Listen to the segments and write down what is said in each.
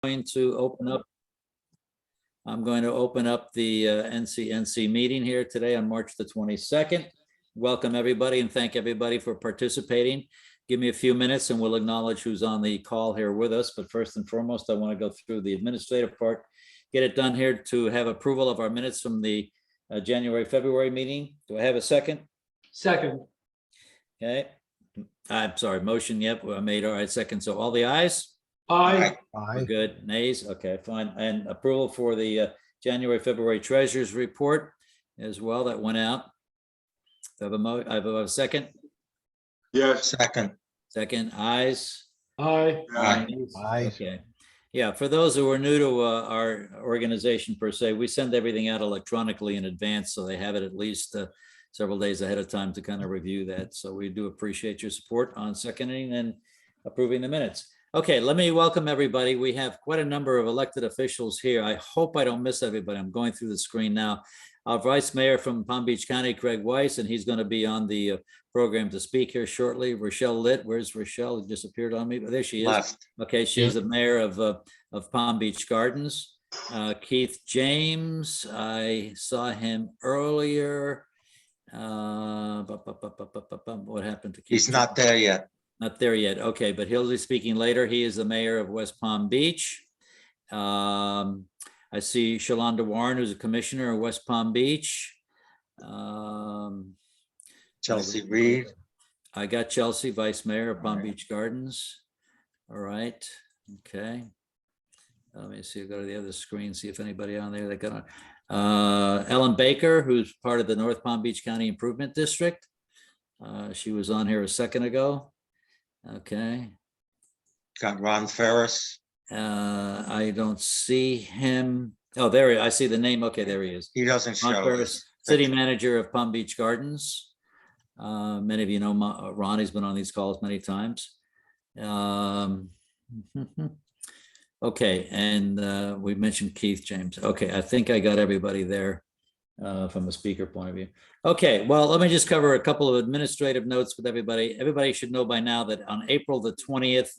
going to open up. I'm going to open up the NCNC meeting here today on March the 22nd. Welcome everybody and thank everybody for participating. Give me a few minutes and we'll acknowledge who's on the call here with us. But first and foremost, I want to go through the administrative part, get it done here to have approval of our minutes from the January, February meeting. Do I have a second? Second. Okay. I'm sorry, motion, yep, I made, all right, second. So all the ayes? Aye. We're good. Nays? Okay, fine. And approval for the January, February treasurer's report as well. That went out. I have a second? Yes. Second. Second, ayes? Aye. Aye. Aye. Okay. Yeah, for those who are new to our organization per se, we send everything out electronically in advance, so they have it at least several days ahead of time to kind of review that. So we do appreciate your support on seconding and approving the minutes. Okay, let me welcome everybody. We have quite a number of elected officials here. I hope I don't miss everybody. I'm going through the screen now. Our Vice Mayor from Palm Beach County, Gregg Weiss, and he's going to be on the program to speak here shortly. Rachelle Litt, where's Rachelle? It disappeared on me, but there she is. Left. Okay, she's the mayor of Palm Beach Gardens. Keith James, I saw him earlier. What happened to Keith? He's not there yet. Not there yet. Okay, but he'll be speaking later. He is the mayor of West Palm Beach. I see Shalonda Warren, who's a commissioner of West Palm Beach. Chelsea Reed. I got Chelsea, vice mayor of Palm Beach Gardens. All right. Okay. Let me see. Go to the other screen, see if anybody on there that got on. Ellen Baker, who's part of the North Palm Beach County Improvement District. She was on here a second ago. Okay. Got Ron Ferris. I don't see him. Oh, there he is. I see the name. Okay, there he is. He doesn't Ron show. Ferris, city manager of Palm Beach Gardens. Many of you know Ronnie's been on these calls many times. Okay, and we mentioned Keith James. Okay, I think I got everybody there from a speaker point of view. Okay, well, let me just cover a couple of administrative notes with everybody. Everybody should know by now that on April the 20th,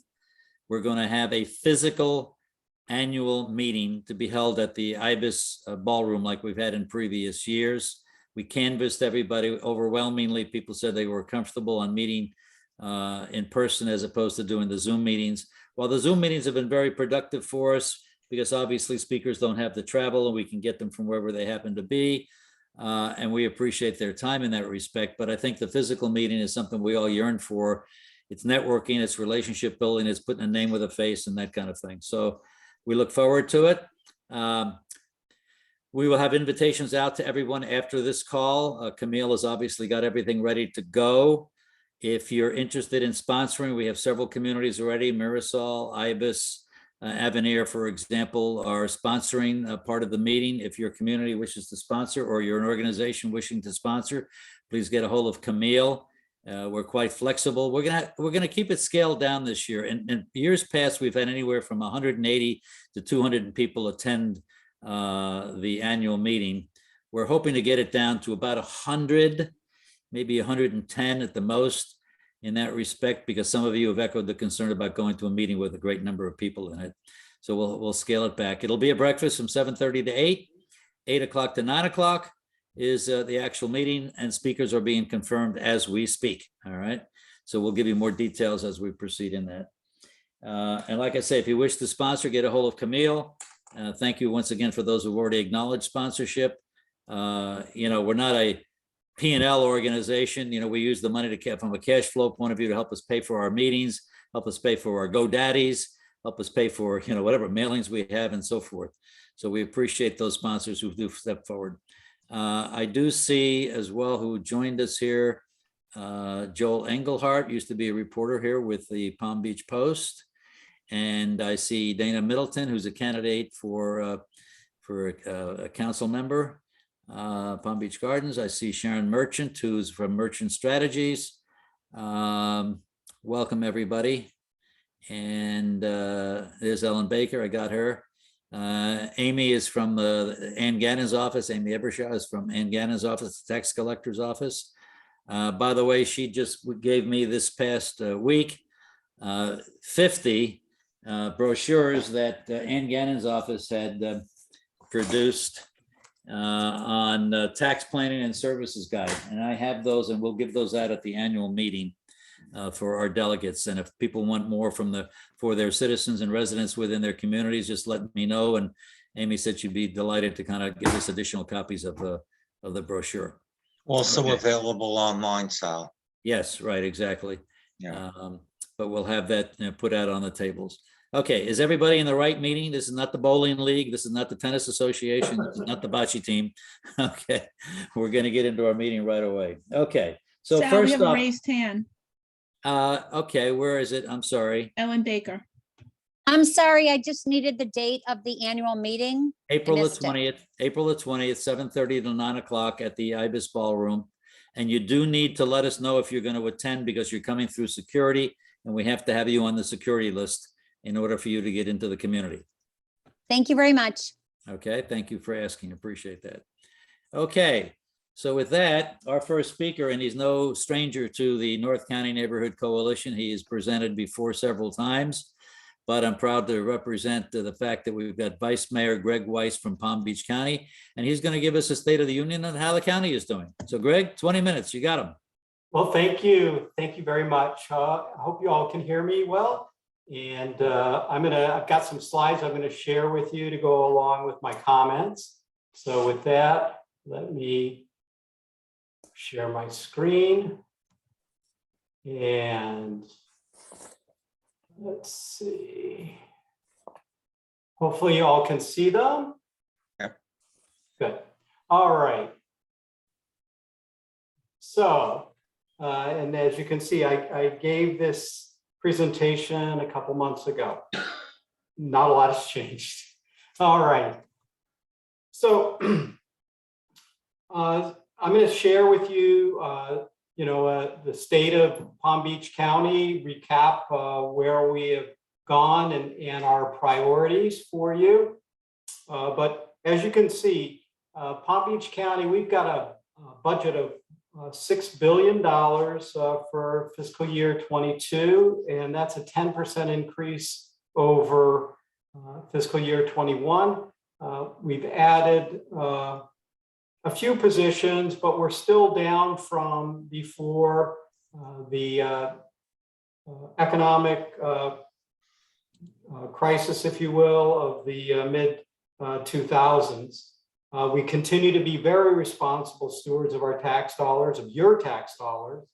we're going to have a physical annual meeting to be held at the Ibis Ballroom like we've had in previous years. We canvassed everybody. Overwhelmingly, people said they were comfortable on meeting in person as opposed to doing the Zoom meetings. While the Zoom meetings have been very productive for us, because obviously speakers don't have to travel and we can get them from wherever they happen to be. And we appreciate their time in that respect. But I think the physical meeting is something we all yearn for. It's networking, it's relationship building, it's putting a name with a face and that kind of thing. So we look forward to it. We will have invitations out to everyone after this call. Camille has obviously got everything ready to go. If you're interested in sponsoring, we have several communities already. Marisol, Ibis, Avenir, for example, are sponsoring part of the meeting. If your community wishes to sponsor or you're an organization wishing to sponsor, please get a hold of Camille. We're quite flexible. We're gonna keep it scaled down this year. In years past, we've had anywhere from 180 to 200 people attend the annual meeting. We're hoping to get it down to about 100, maybe 110 at the most in that respect, because some of you have echoed the concern about going to a meeting with a great number of people in it. So we'll scale it back. It'll be a breakfast from 7:30 to 8 o'clock to 9 o'clock is the actual meeting, and speakers are being confirmed as we speak. All right. So we'll give you more details as we proceed in that. And like I say, if you wish to sponsor, get a hold of Camille. Thank you once again for those who've already acknowledged sponsorship. We're not a P&L organization. We use the money to from a cash flow point of view to help us pay for our meetings, help us pay for our GoDaddies, help us pay for, whatever mailings we have and so forth. So we appreciate those sponsors who do step forward. I do see as well who joined us here, Joel Engelhardt used to be a reporter here with the Palm Beach Post. And I see Dana Middleton, who's a candidate for a council member, Palm Beach Gardens. I see Sharon Merchant, who's from Merchant Strategies. Welcome, everybody. And there's Ellen Baker. I got her. Amy is from Ann Gannon's office. Amy Ebershaw is from Ann Gannon's office, the tax collector's office. By the way, she just gave me this past week 50 brochures that Ann Gannon's office had produced on tax planning and services guide. And I have those, and we'll give those out at the annual meeting for our delegates. And if people want more for their citizens and residents within their communities, just let me know. And Amy said she'd be delighted to kind of give us additional copies of the brochure. Also Okay. available online, Sal. Yes, right, exactly. Yeah. But we'll have that put out on the tables. Okay, is everybody in the right meeting? This is not the bowling league. This is not the tennis association. This is not the bocce team. Okay, we're going to get into our meeting right away. Okay, so Sal, we first have a up, raised hand. okay, where is it? I'm sorry. Ellen Baker. I'm sorry, I just needed the date of the annual meeting. April the missed it. 20th, April the 20th, 7:30 to 9 o'clock at the Ibis Ballroom. And you do need to let us know if you're going to attend because you're coming through security and we have to have you on the security list in order for you to get into the community. Thank you very much. Okay, thank you for asking. Appreciate that. Okay, so with that, our first speaker, and he's no stranger to the North County Neighborhood Coalition. He has presented before several times, but I'm proud to represent the fact that we've got Vice Mayor Gregg Weiss from Palm Beach County, and he's going to give us a State of the Union on how the county is doing. So Gregg, 20 minutes, you got him. Well, thank you. Thank you very much. I hope you all can hear me well. And I've got some slides I'm going to share with you to go along with my comments. So with that, let me share my screen. And let's see. Hopefully you all can see them. Yep. Good. All right. So, and as you can see, I gave this presentation a couple months ago. Not a lot has changed. All right. So I'm going to share with you, the state of Palm Beach County, recap where we have gone and our priorities for you. But as you can see, Palm Beach County, we've got a budget of $6 billion for fiscal year 22, and that's a 10% increase over fiscal year 21. We've added a few positions, but we're still down from before the economic crisis, if you will, of the mid 2000s. We continue to be very responsible stewards of our tax dollars, of your tax dollars,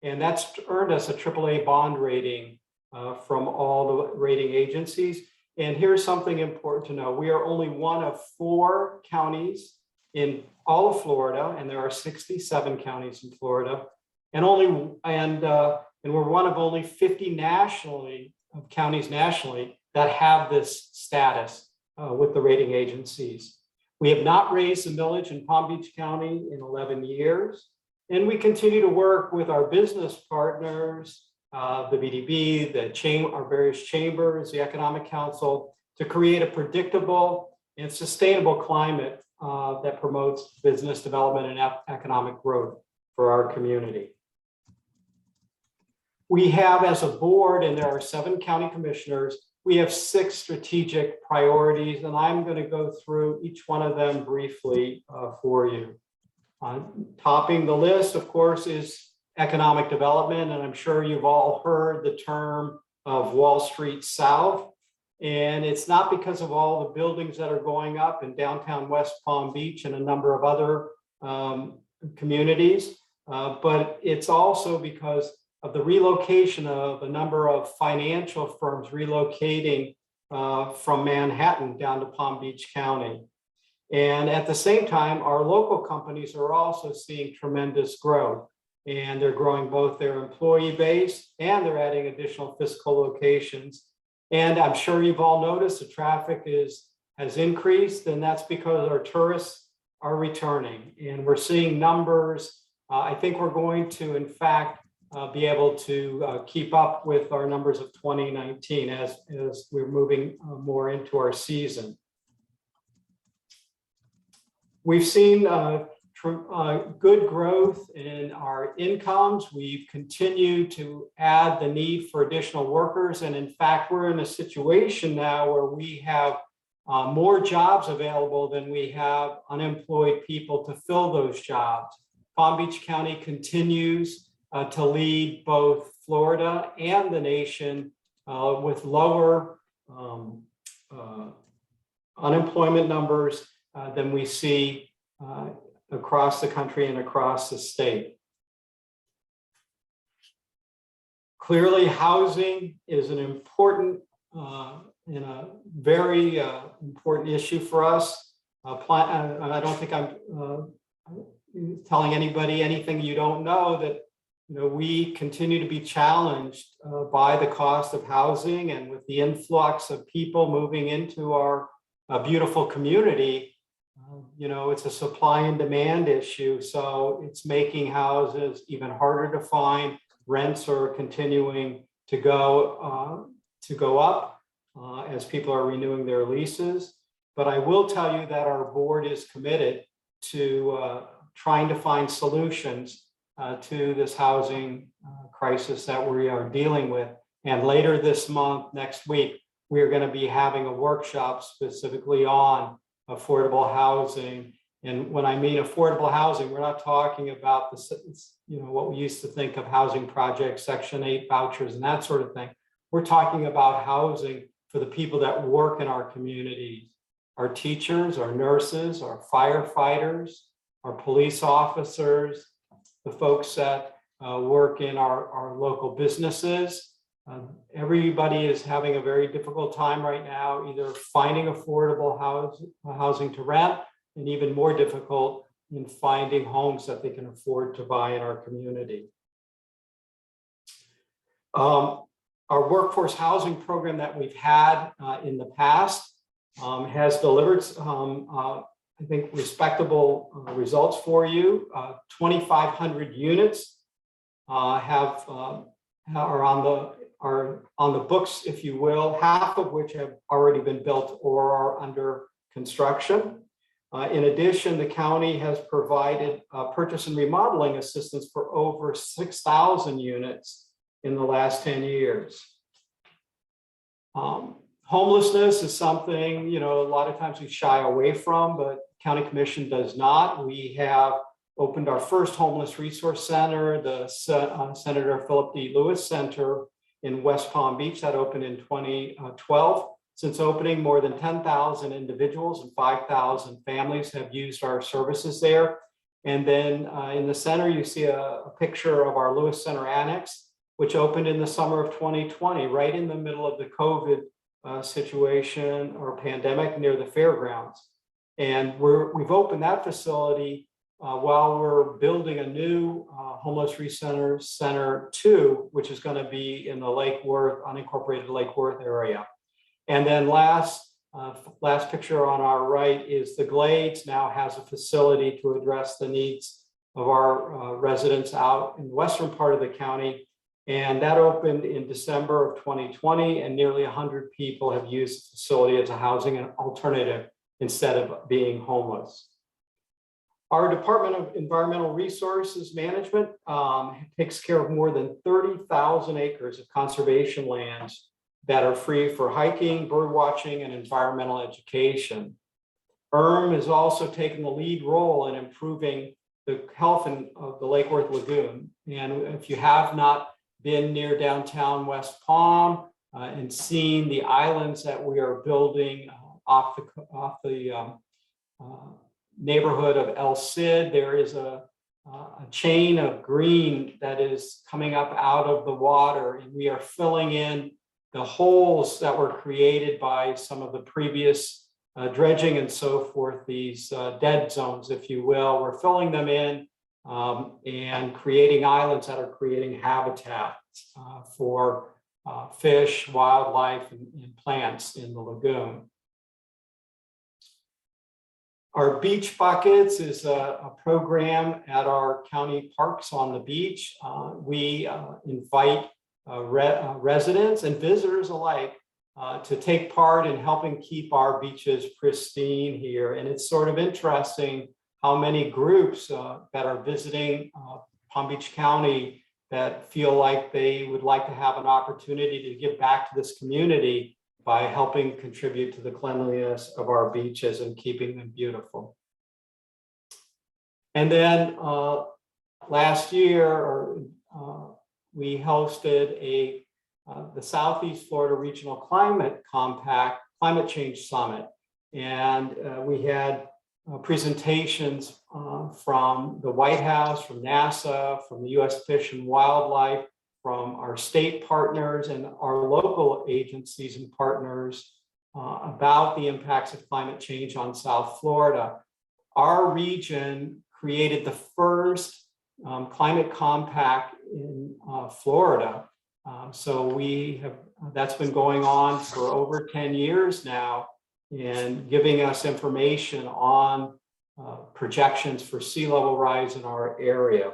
and that's earned us a AAA bond rating from all the rating agencies. And here's something important to know. We are only one of 4 counties in all of Florida, and there are 67 counties in Florida, and we're one of only 50 counties nationally that have this status with the rating agencies. We have not raised the millage in Palm Beach County in 11 years, and we continue to work with our business partners, the BDB, our various chambers, the Economic Council, to create a predictable and sustainable climate that promotes business development and economic growth for our community. We have, as a board, and there are 7 county commissioners, we have 6 strategic priorities, and I'm going to go through each one of them briefly for you. Topping the list, of course, is economic development, and I'm sure you've all heard the term of Wall Street South, and it's not because of all the buildings that are going up in downtown West Palm Beach and a number of other communities, but it's also because of the relocation of a number of financial firms relocating from Manhattan down to Palm Beach County. And at the same time, our local companies are also seeing tremendous growth, and they're growing both their employee base and they're adding additional physical locations. And I'm sure you've all noticed the traffic has increased, and that's because our tourists are returning, and we're seeing numbers. I think we're going to, in fact, be able to keep up with our numbers of 2019 as we're moving more into our season. We've seen good growth in our incomes. We've continued to add the need for additional workers. And in fact, we're in a situation now where we have more jobs available than we have unemployed people to fill those jobs. Palm Beach County continues to lead both Florida and the nation with lower unemployment numbers than we see across the country and across the state. Clearly, housing is an important and a very important issue for us. I don't think I'm telling anybody anything you don't know, that we continue to be challenged by the cost of housing, and with the influx of people moving into our beautiful community, it's a supply and demand issue. So it's making houses even harder to find. Rents are continuing to go up as people are renewing their leases. But I will tell you that our board is committed to trying to find solutions to this housing crisis that we are dealing with. And later this month, next week, we are going to be having a workshop specifically on affordable housing. And when I mean affordable housing, we're not talking about what we used to think of housing projects, Section 8 vouchers, and that sort of thing. We're talking about housing for the people that work in our communities, our teachers, our nurses, our firefighters, our police officers, the folks that work in our local businesses. Everybody is having a very difficult time right now, either finding affordable housing to rent, and even more difficult in finding homes that they can afford to buy in our community. Our workforce housing program that we've had in the past has delivered, I think, respectable results for you. 2,500 units are on the books, if you will, half of which have already been built or are under construction. In addition, the county has provided purchase and remodeling assistance for over 6,000 units in the last 10 years. Homelessness is something, a lot of times we shy away from, but County Commission does not. We have opened our first homeless resource center, the Senator Philip D. Lewis Center in West Palm Beach, that opened in 2012. Since opening, more than 10,000 individuals and 5,000 families have used our services there. And then in the center, you see a picture of our Lewis Center Annex, which opened in the summer of 2020, right in the middle of the COVID situation or pandemic near the fairgrounds. And we've opened that facility while we're building a new homeless resource center 2, which is going to be in the Lake Worth, unincorporated Lake Worth area. And then last picture on our right is the Glades now has a facility to address the needs of our residents out in the western part of the county. And that opened in December of 2020, and nearly 100 people have used the facility as a housing alternative instead of being homeless. Our Department of Environmental Resources Management takes care of more than 30,000 acres of conservation lands that are free for hiking, bird watching, and environmental education. has also taken the lead role in improving the health of the Lake Worth Lagoon. And if you have not been near downtown West Palm and seen the islands that we are building off the neighborhood of El Cid, there is a chain of green that is coming up out of the water, and we are filling in the holes that were created by some of the previous dredging and so forth, these dead zones, if you will. We're filling them in and creating islands that are creating habitat for fish, wildlife, and plants in the lagoon. Our Beach Buckets is a program at our county parks on the beach. We invite residents and visitors alike to take part in helping keep our beaches pristine here. And it's sort of interesting how many groups that are visiting Palm Beach County that feel like they would like to have an opportunity to give back to this community by helping contribute to the cleanliness of our beaches and keeping them beautiful. And then last year, we hosted the Southeast Florida Regional Climate Change Summit. And we had presentations from the White House, from NASA, from the U.S. Fish and Wildlife, from our state partners and our local agencies and partners about the impacts of climate change on South Florida. Our region created the first climate compact in Florida. So that's been going on for over 10 years now, and giving us information on projections for sea level rise in our area.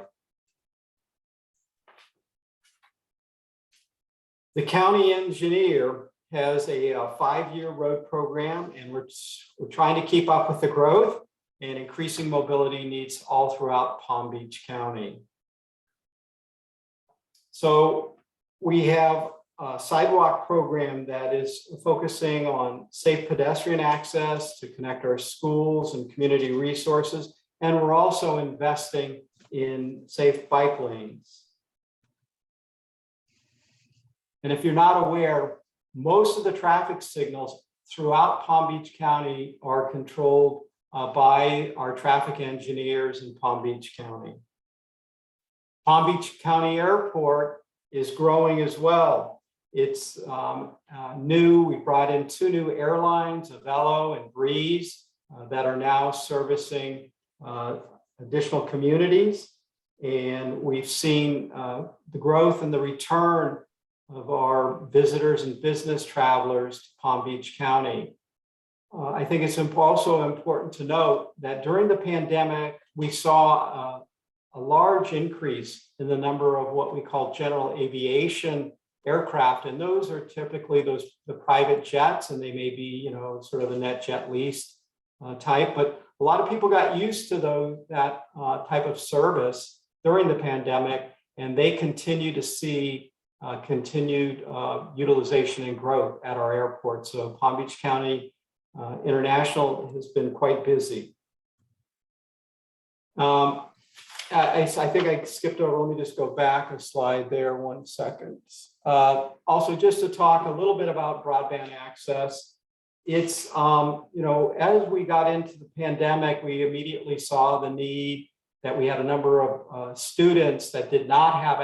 The county engineer has a 5-year road program, and we're trying to keep up with the growth and increasing mobility needs all throughout Palm Beach County. So we have a sidewalk program that is focusing on safe pedestrian access to connect our schools and community resources. And we're also investing in safe bike lanes. And if you're not aware, most of the traffic signals throughout Palm Beach County are controlled by our traffic engineers in Palm Beach County. Palm Beach County Airport is growing as well. It's new. We brought in 2 new airlines, Avello and Breeze, that are now servicing additional communities. And we've seen the growth and the return of our visitors and business travelers to Palm Beach County. I think it's also important to note that during the pandemic, we saw a large increase in the number of what we call general aviation aircraft. And those are typically the private jets, and they may be, sort of the net jet lease type. But a lot of people got used to that type of service during the pandemic, and they continue to see continued utilization and growth at our airport. So Palm Beach County International has been quite busy. I think I skipped over. Let me just go back a slide there 1 second. Also, just to talk a little bit about broadband access. It's, as we got into the pandemic, we immediately saw the need that we had a number of students that did not have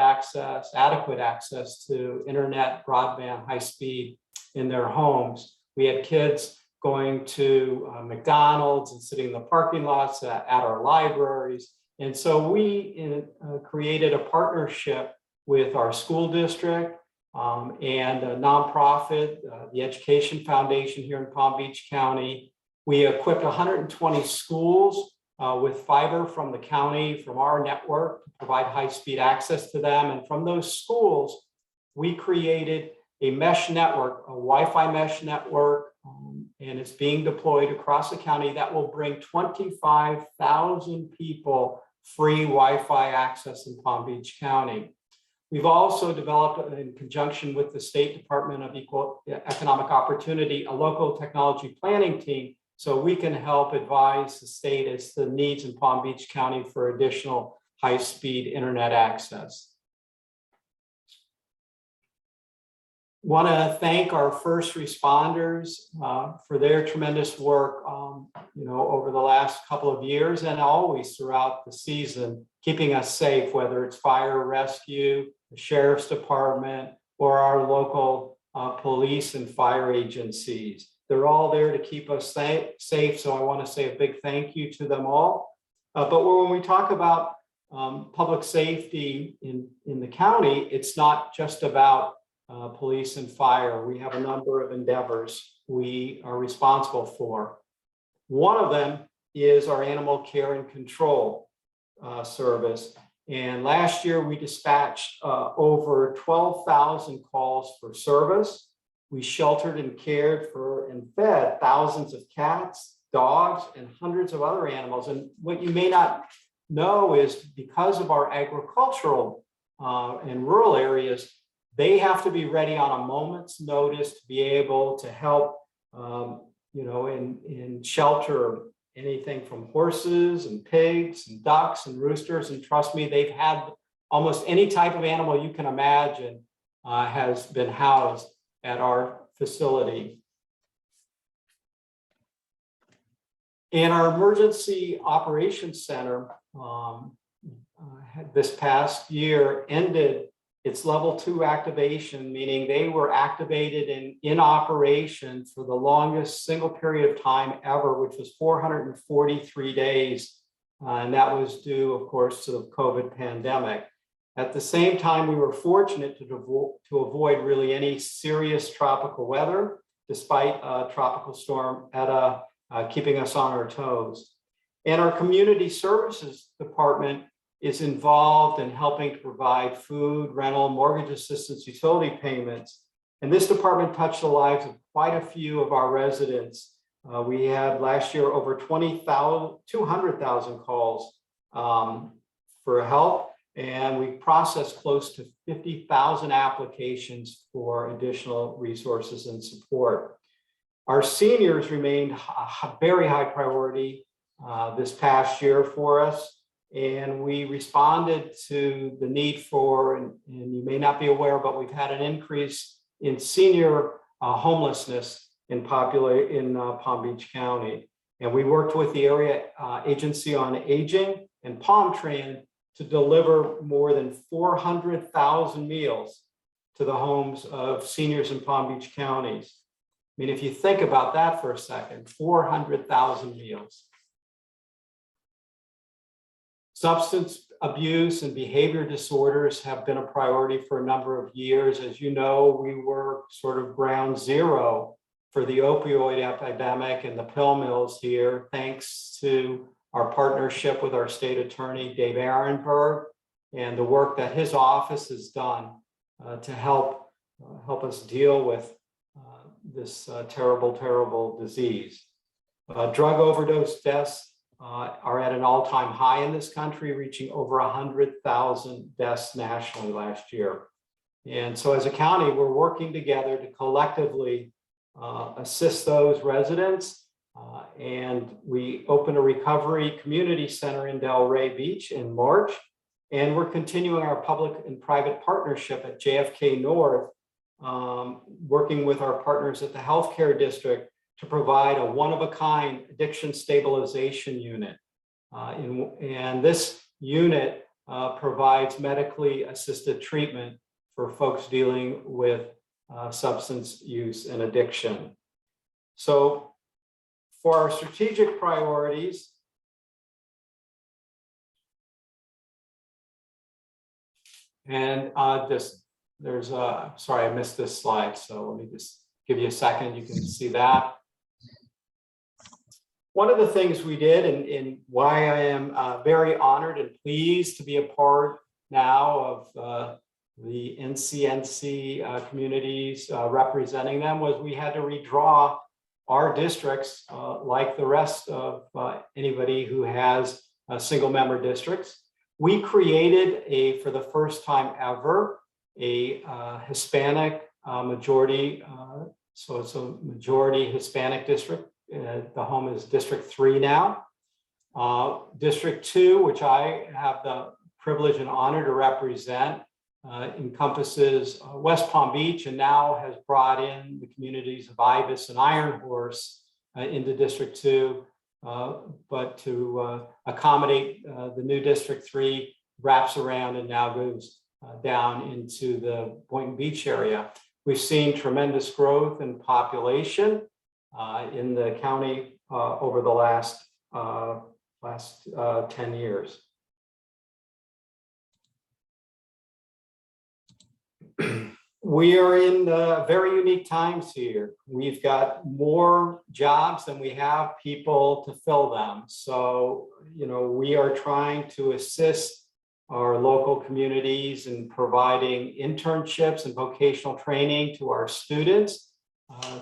adequate access to internet, broadband, high speed in their homes. We had kids going to McDonald's and sitting in the parking lots at our libraries. And so we created a partnership with our school district and a nonprofit, the Education Foundation here in Palm Beach County. We equipped 120 schools with fiber from the county, from our network, to provide high-speed access to them. And from those schools, we created a mesh network, a Wi-Fi mesh network, and it's being deployed across the county that will bring 25,000 people free Wi-Fi access in Palm Beach County. We've also developed, in conjunction with the State Department of Economic Opportunity, a local technology planning team, so we can help advise the state as to the needs in Palm Beach County for additional high-speed internet access. Want to thank our first responders for their tremendous work, over the last couple of years and always throughout the season, keeping us safe, whether it's fire rescue, the sheriff's department, or our local police and fire agencies. They're all there to keep us safe. So I want to say a big thank you to them all. But when we talk about public safety in the county, it's not just about police and fire. We have a number of endeavors we are responsible for. One of them is our animal care and control service. And last year we dispatched over 12,000 calls for service. We sheltered and cared for and fed thousands of cats, dogs, and hundreds of other animals. And what you may not know is because of our agricultural and rural areas, they have to be ready on a moment's notice to be able to help, in shelter anything from horses and pigs and ducks and roosters. And trust me, they've had almost any type of animal you can imagine has been housed at our facility. And our emergency operations center this past year ended its level 2 activation, meaning they were activated and in operation for the longest single period of time ever, which was 443 days. And that was due, of course, to the COVID pandemic. At the same time, we were fortunate to avoid really any serious tropical weather, despite Tropical Storm Eta keeping us on our toes. And our community services department is involved in helping to provide food, rental, mortgage assistance, utility payments. And this department touched the lives of quite a few of our residents. We had last year over 200,000 calls for help, and we processed close to 50,000 applications for additional resources and support. Our seniors remained a very high priority this past year for us. And we responded to the need for, and you may not be aware, but we've had an increase in senior homelessness in Palm Beach County. And we worked with the area agency on aging and PalmTran to deliver more than 400,000 meals to the homes of seniors in Palm Beach counties. I mean, if you think about that for a second, 400,000 meals. Substance abuse and behavior disorders have been a priority for a number of years. As you know, we were sort of ground zero for the opioid epidemic and the pill mills here, thanks to our partnership with our state attorney, Dave Ehrenberg, and the work that his office has done to help us deal with this terrible, terrible disease. Drug overdose deaths are at an all-time high in this country, reaching over 100,000 deaths nationally last year. And so as a county, we're working together to collectively assist those residents. And we opened a recovery community center in Delray Beach in March. And we're continuing our public and private partnership at JFK North, working with our partners at the healthcare district to provide a one-of-a-kind addiction stabilization unit. And this unit provides medically assisted treatment for folks dealing with substance use and addiction. So for our strategic priorities, and sorry, I missed this slide. So let me just give you a second. You can see that. One of the things we did, and why I am very honored and pleased to be a part now of the NCNC communities representing them, was we had to redraw our districts like the rest of anybody who has single member districts. We created for the first time ever, a Hispanic majority. So it's a majority Hispanic district. The home is District 3 now. District 2, which I have the privilege and honor to represent, encompasses West Palm Beach, and now has brought in the communities of Ibis and Iron Horse into District 2. But to accommodate the new District 3 wraps around and now goes down into the Boynton Beach area. We've seen tremendous growth in population in the county over the last 10 years. We are in very unique times here. We've got more jobs than we have people to fill them. So, we are trying to assist our local communities in providing internships and vocational training to our students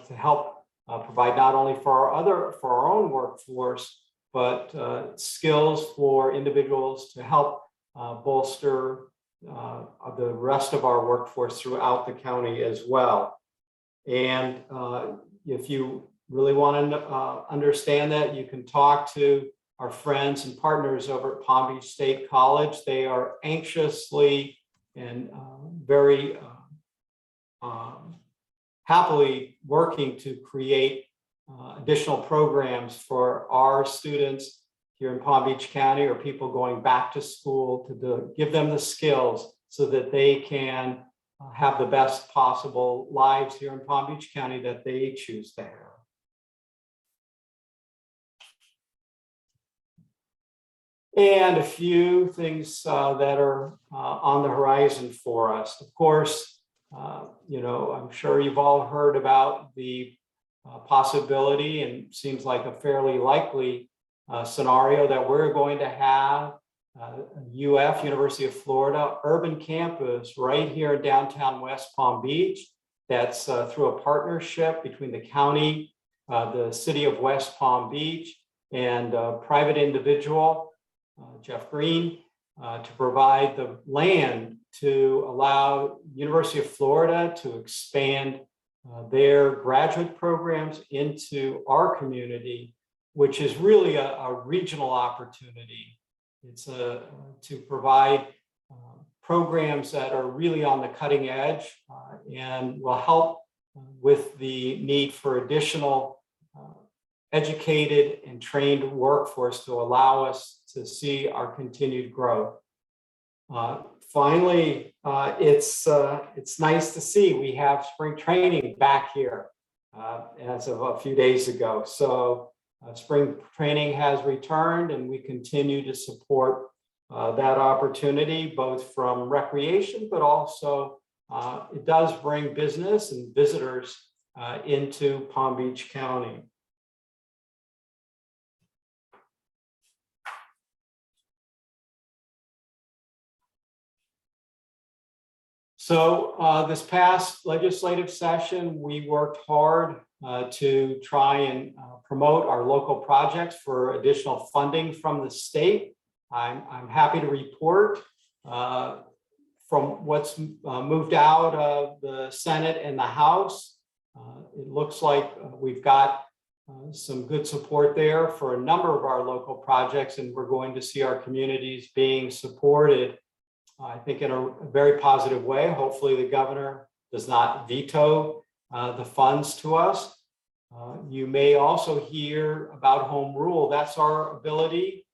to help provide not only for our own workforce, but skills for individuals to help bolster the rest of our workforce throughout the county as well. And if you really want to understand that, you can talk to our friends and partners over at Palm Beach State College. They are anxiously and very happily working to create additional programs for our students here in Palm Beach County, or people going back to school, to give them the skills so that they can have the best possible lives here in Palm Beach County that they choose to have. And a few things that are on the horizon for us. Of course, I'm sure you've all heard about the possibility, and seems like a fairly likely scenario, that we're going to have UF, University of Florida, urban campus right here in downtown West Palm Beach. That's through a partnership between the county, the city of West Palm Beach, and a private individual, Jeff Green, to provide the land to allow University of Florida to expand their graduate programs into our community, which is really a regional opportunity. It's to provide programs that are really on the cutting edge and will help with the need for additional educated and trained workforce to allow us to see our continued growth. Finally, it's nice to see we have spring training back here as of a few days ago. So spring training has returned, and we continue to support that opportunity, both from recreation, but also it does bring business and visitors into Palm Beach County. So this past legislative session, we worked hard to try and promote our local projects for additional funding from the state. I'm happy to report from what's moved out of the Senate and the House. It looks like we've got some good support there for a number of our local projects, and we're going to see our communities being supported, I think, in a very positive way. Hopefully the governor does not veto the funds to us. You may also hear about home rule. That's our ability,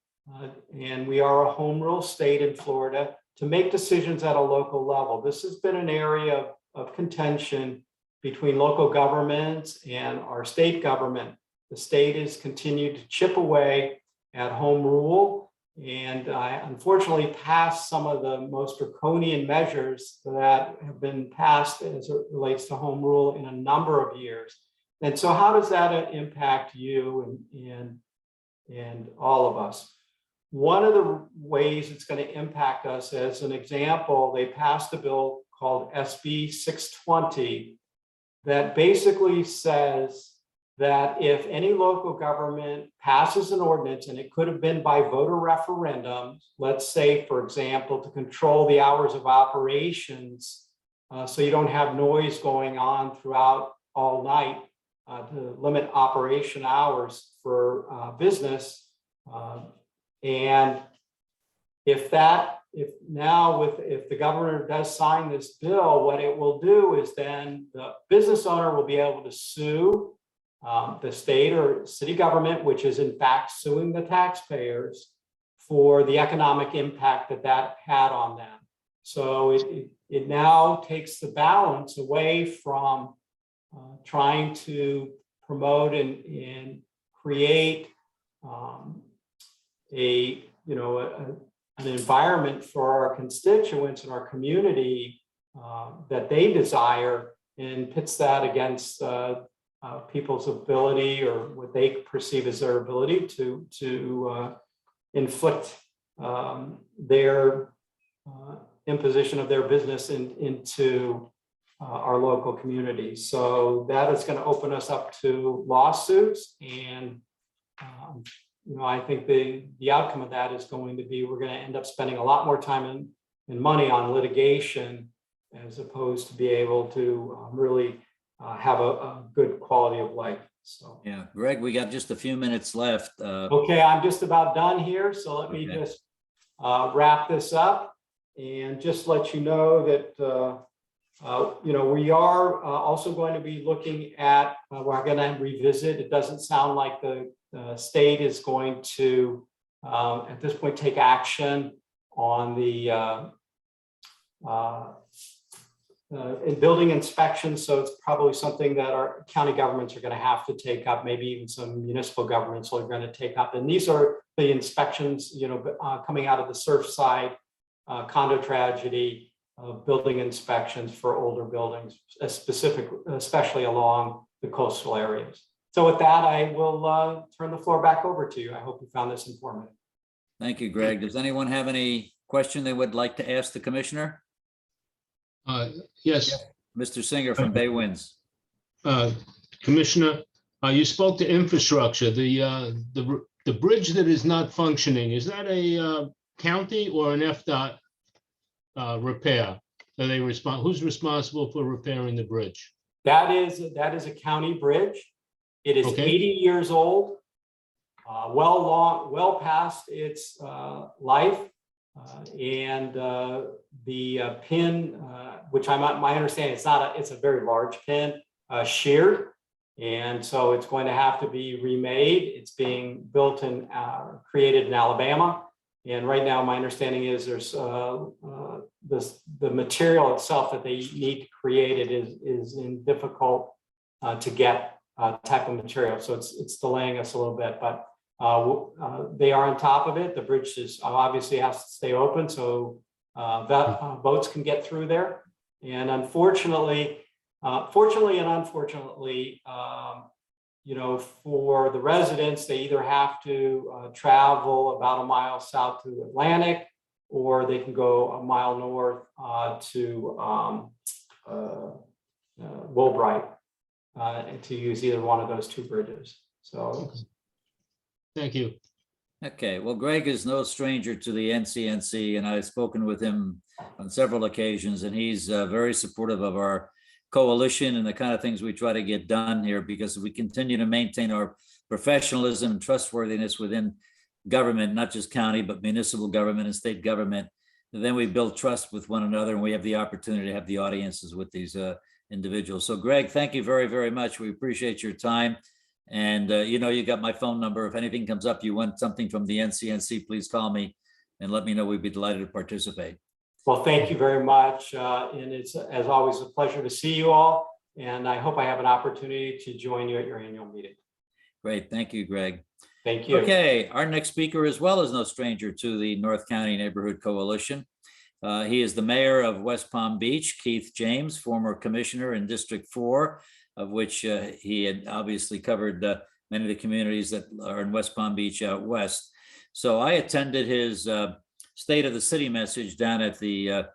and we are a home rule state in Florida, to make decisions at a local level. This has been an area of contention between local governments and our state government. The state has continued to chip away at home rule, and unfortunately passed some of the most draconian measures that have been passed as it relates to home rule in a number of years. And so how does that impact you and all of us? One of the ways it's going to impact us, as an example, they passed a bill called SB 620 that basically says that if any local government passes an ordinance, and it could have been by voter referendum, let's say, for example, to control the hours of operations, so you don't have noise going on throughout all night, to limit operation hours for business. And if the governor does sign this bill, what it will do is then the business owner will be able to sue the state or city government, which is in fact suing the taxpayers, for the economic impact that had on them. So it now takes the balance away from trying to promote and create an environment for our constituents and our community that they desire, and pits that against people's ability, or what they perceive as their ability to inflict their imposition of their business into our local communities. So that is going to open us up to lawsuits. And, I think the outcome of that is going to be, we're going to end up spending a lot more time and money on litigation as opposed to be able to really have a good quality of life. So, Yeah, Greg, we got just a few minutes left. okay, I'm just about done here. So let me Okay. just wrap this up and just let you know that, we are also going to be looking at, we're going to revisit. It doesn't sound like the state is going to, at this point, take action on the in building inspections. So it's probably something that our county governments are going to have to take up, maybe even some municipal governments are going to take up. And these are the inspections, coming out of the Surfside condo tragedy, building inspections for older buildings, especially along the coastal areas. So with that, I will turn the floor back over to you. I hope you found this informative. Thank you, Greg. Does anyone have any question they would like to ask the commissioner? Yes, Mr. Singer from Bay Winds. Commissioner, you spoke to infrastructure. The bridge that is not functioning, is that a county or an FDOT repair? Are they who's responsible for repairing the bridge? That is a county bridge. It is Okay. 80 years old, well past its life. And the pin, which my understanding, it's a very large pin, sheared. And so it's going to have to be remade. It's being built and created in Alabama. And right now, my understanding is there's the material itself that they need to create it is in difficult to get type of material. So it's delaying us a little bit, but they are on top of it. The bridge is obviously has to stay open so that boats can get through there. And fortunately and unfortunately, for the residents, they either have to travel about a mile south to Atlantic, or they can go a mile north to Woolbright to use either one of those two bridges. So. Thank you. Okay, well, Greg is no stranger to the NCNC, and I've spoken with him on several occasions, and he's very supportive of our coalition and the kind of things we try to get done here, because we continue to maintain our professionalism and trustworthiness within government, not just county, but municipal government and state government. And then we build trust with one another, and we have the opportunity to have the audiences with these individuals. So Greg, thank you very, very much. We appreciate your time. And you got my phone number. If anything comes up, you want something from the NCNC, please call me and let me know. We'd be delighted to participate. Well, thank you very much. And it's, as always, a pleasure to see you all. And I hope I have an opportunity to join you at your annual meeting. Great. Thank you, Greg. Thank you. Okay, our next speaker as well is no stranger to the North County Neighborhood Coalition. He is the mayor of West Palm Beach, Keith James, former commissioner in District 4, of which he had obviously covered many of the communities that are in West Palm Beach out west. So I attended his State of the City message down at the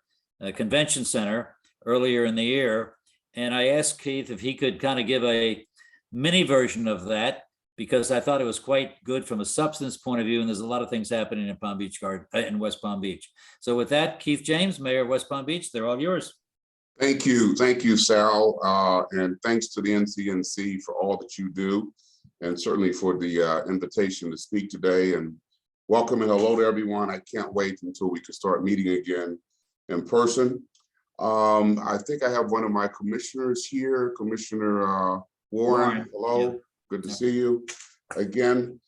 convention center earlier in the year. And I asked Keith if he could kind of give a mini version of that, because I thought it was quite good from a substance point of view. And there's a lot of things happening in Palm Beach in West Palm Beach. So with that, Keith James, Mayor of West Palm Beach, they're all yours. Thank you, Sal, and thanks to the NCNC for all that you do, and certainly for the invitation to speak today. And welcome and hello to everyone. I can't wait until we can start meeting again in person. I think I have one of my commissioners here, Commissioner Warren. Hello, Yeah. Good to see you again.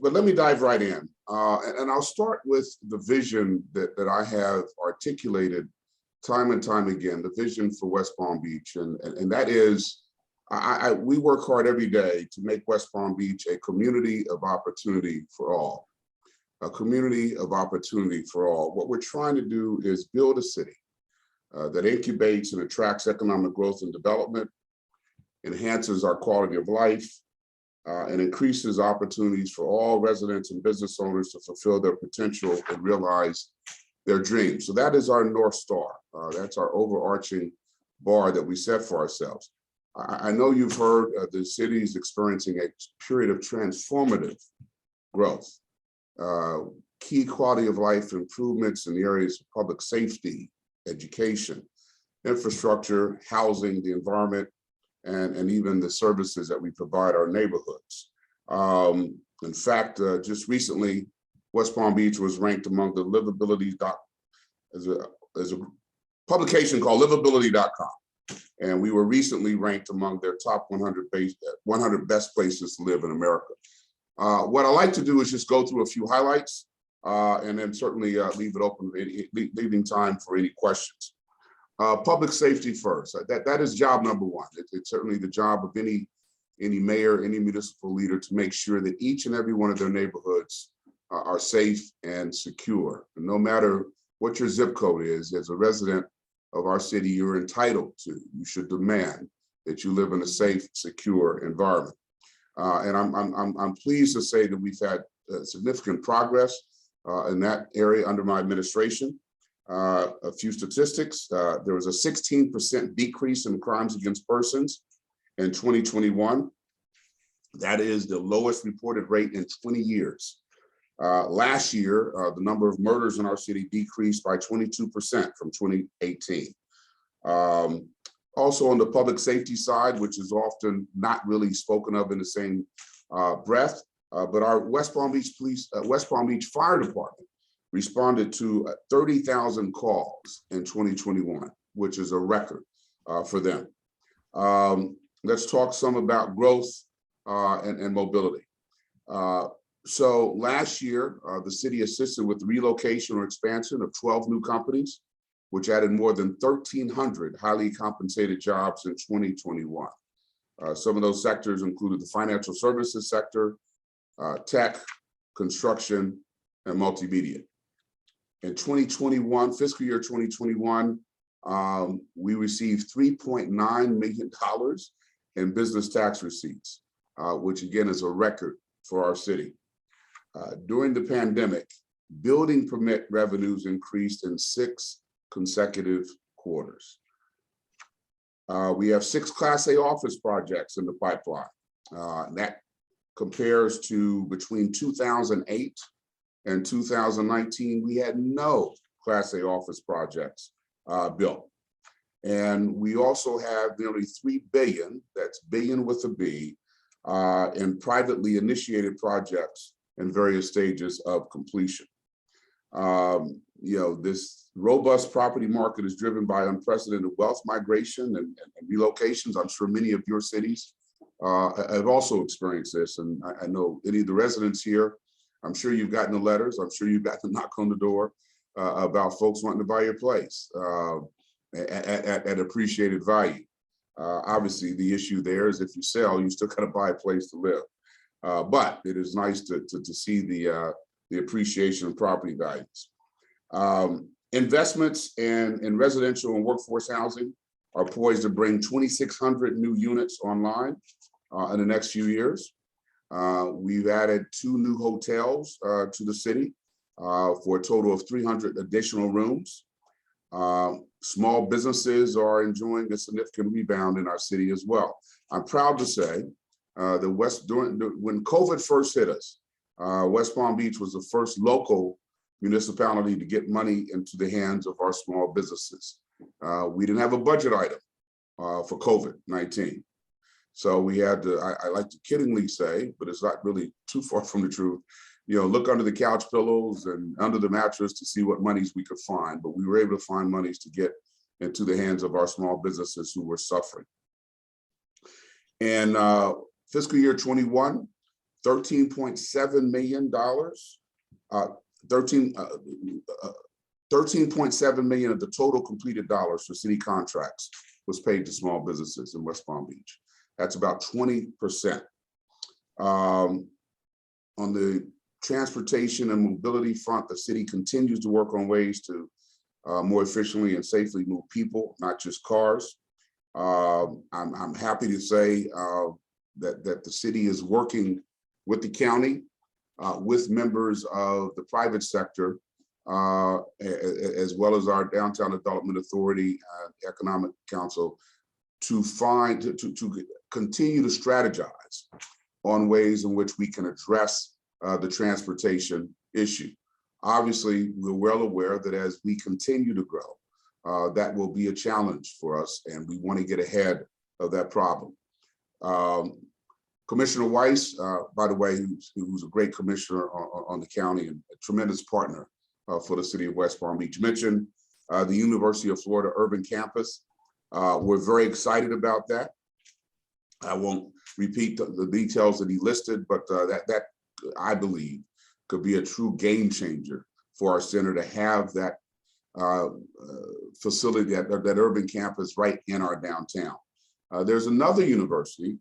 But let me dive right in, and I'll start with the vision that I have articulated time and time again, the vision for West Palm Beach. And that is, we work hard every day to make West Palm Beach a community of opportunity for all. A community of opportunity for all. What we're trying to do is build a city that incubates and attracts economic growth and development, enhances our quality of life, and increases opportunities for all residents and business owners to fulfill their potential and realize their dreams. So that is our North Star. That's our overarching bar that we set for ourselves. I know you've heard the city is experiencing a period of transformative growth. Key quality of life improvements in the areas of public safety, education, infrastructure, housing, the environment, and even the services that we provide our neighborhoods. In fact, just recently, West Palm Beach was ranked among the livability as a publication called livability.com. And we were recently ranked among their top 100 best places to live in America. What I like to do is just go through a few highlights and then certainly leave it open, leaving time for any questions. Public safety first. That is job number one. It's certainly the job of any mayor, any municipal leader to make sure that each and every one of their neighborhoods are safe and secure. And no matter what your zip code is, as a resident of our city, you're entitled to, you should demand that you live in a safe, secure environment. And I'm pleased to say that we've had significant progress in that area under my administration. A few statistics, there was a 16% decrease in crimes against persons in 2021. That is the lowest reported rate in 20 years. Last year, the number of murders in our city decreased by 22% from 2018. Also on the public safety side, which is often not really spoken of in the same breath, but our West Palm Beach Fire Department responded to 30,000 calls in 2021, which is a record for them. Let's talk some about growth and mobility. So last year, the city assisted with the relocation or expansion of 12 new companies, which added more than 1,300 highly compensated jobs in 2021. Some of those sectors included the financial services sector, tech, construction, and multimedia. In 2021, fiscal year 2021, we received $3.9 million in business tax receipts, which again is a record for our city. During the pandemic, building permit revenues increased in 6 consecutive quarters. We have 6 Class A office projects in the pipeline. That compares to between 2008 and 2019, we had no Class A office projects built. And we also have nearly $3 billion, that's billion with a B, in privately initiated projects in various stages of completion. This robust property market is driven by unprecedented wealth migration and relocations. I'm sure many of your cities have also experienced this. And I know any of the residents here, I'm sure you've gotten the letters. I'm sure you've got the knock on the door about folks wanting to buy your place at appreciated value. Obviously, the issue there is if you sell, you still got to buy a place to live. But it is nice to see the appreciation of property values. Investments in residential and workforce housing are poised to bring 2,600 new units online in the next few years. We've added 2 new hotels to the city for a total of 300 additional rooms. Small businesses are enjoying a significant rebound in our city as well. I'm proud to say that when COVID first hit us, West Palm Beach was the first local municipality to get money into the hands of our small businesses. We didn't have a budget item for COVID-19. So we had to, I like to kiddingly say, but it's not really too far from the truth, look under the couch pillows and under the mattress to see what monies we could find. But we were able to find monies to get into the hands of our small businesses who were suffering. And fiscal year 21, $13.7 million, $13.7 million of the total completed dollars for city contracts was paid to small businesses in West Palm Beach. That's about 20%. On the transportation and mobility front, the city continues to work on ways to more efficiently and safely move people, not just cars. I'm happy to say that the city is working with the county, with members of the private sector as well as our Downtown Development Authority, Economic Council, to continue to strategize on ways in which we can address the transportation issue. Obviously, we're well aware that as we continue to grow, that will be a challenge for us, and we want to get ahead of that problem. Commissioner Weiss, by the way, who's a great commissioner on the county and a tremendous partner for the city of West Palm Beach, mentioned the University of Florida Urban Campus. We're very excited about that. I won't repeat the details that he listed, but that I believe could be a true game changer for our center to have that facility, that urban campus right in our downtown. There's another university,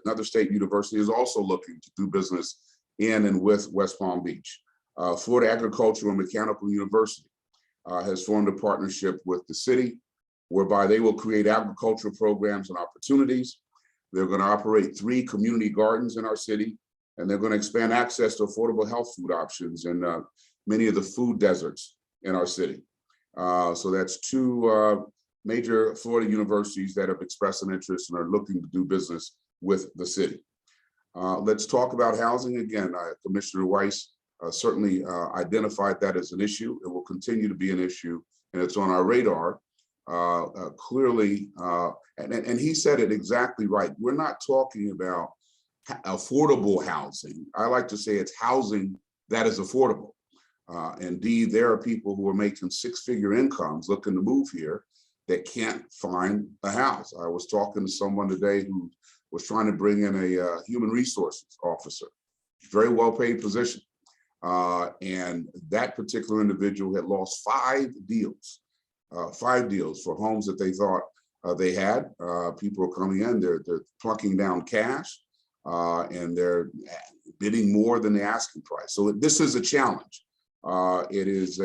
another state university is also looking to do business in and with West Palm Beach. Florida Agricultural and Mechanical University has formed a partnership with the city, whereby they will create agricultural programs and opportunities. They're going to operate 3 community gardens in our city, and they're going to expand access to affordable health food options in many of the food deserts in our city. So that's 2 major Florida universities that have expressed an interest and are looking to do business with the city. Let's talk about housing again. Commissioner Weiss certainly identified that as an issue. It will continue to be an issue, and it's on our radar. Clearly, and he said it exactly right. We're not talking about affordable housing. I like to say it's housing that is affordable. Indeed, there are people who are making 6-figure incomes looking to move here that can't find a house. I was talking to someone today who was trying to bring in a human resources officer, very well-paid position. And that particular individual had lost 5 deals for homes that they thought they had. People are coming in, they're plunking down cash, and they're bidding more than the asking price. So this is a challenge. It is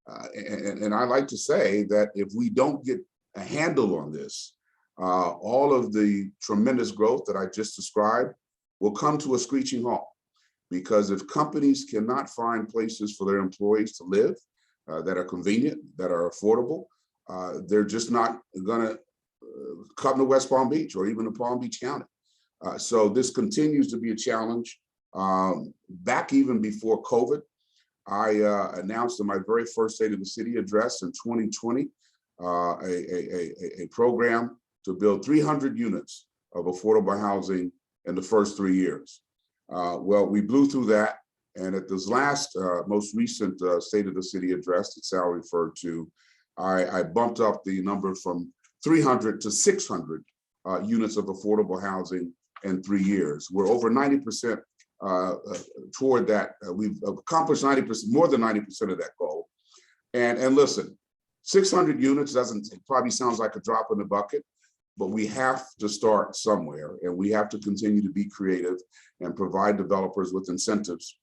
and I like to say that if we don't get a handle on this, all of the tremendous growth that I just described will come to a screeching halt. Because if companies cannot find places for their employees to live that are convenient, that are affordable, they're just not gonna come to West Palm Beach or even to Palm Beach County. So this continues to be a challenge. Back even before COVID, I announced in my very first State of the City address in 2020, a program to build 300 units of affordable housing in the first 3 years. Well, we blew through that. And at this last, most recent State of the City address that Sal referred to, I bumped up the number from 300 to 600 units of affordable housing in 3 years. We're over 90% toward that. We've accomplished 90%, more than 90% of that goal. And listen, 600 units it probably sounds like a drop in the bucket, but we have to start somewhere, and we have to continue to be creative and provide developers with incentives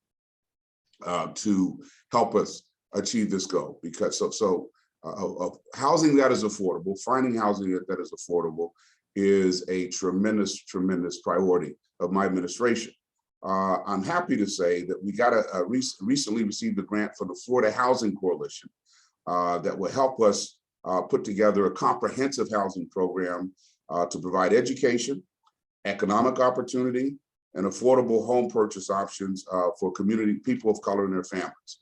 to help us achieve this goal. Because housing that is affordable, finding housing that is affordable is a tremendous, tremendous priority of my administration. I'm happy to say that we got recently received a grant from the Florida Housing Coalition that will help us put together a comprehensive housing program to provide education, economic opportunity, and affordable home purchase options for people of color and their families.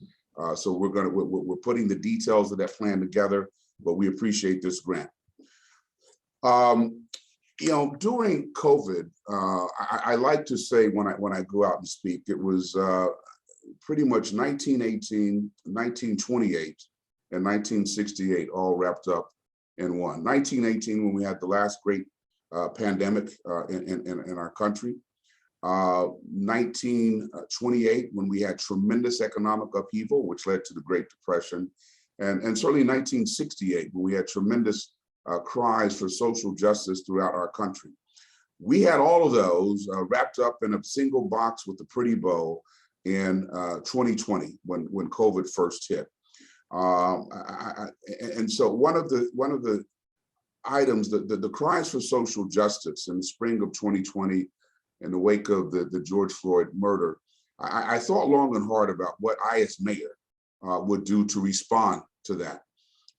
So we're putting the details of that plan together, but we appreciate this grant. During COVID, I like to say when I go out and speak, it was pretty much 1918, 1928, and 1968 all wrapped up in one. 1918, when we had the last great pandemic in our country. 1928, when we had tremendous economic upheaval, which led to the Great Depression. And certainly 1968, when we had tremendous cries for social justice throughout our country. We had all of those wrapped up in a single box with a pretty bow in 2020, when COVID first hit. And so one of the items, the cries for social justice in the spring of 2020, in the wake of the George Floyd murder, I thought long and hard about what I as mayor would do to respond to that.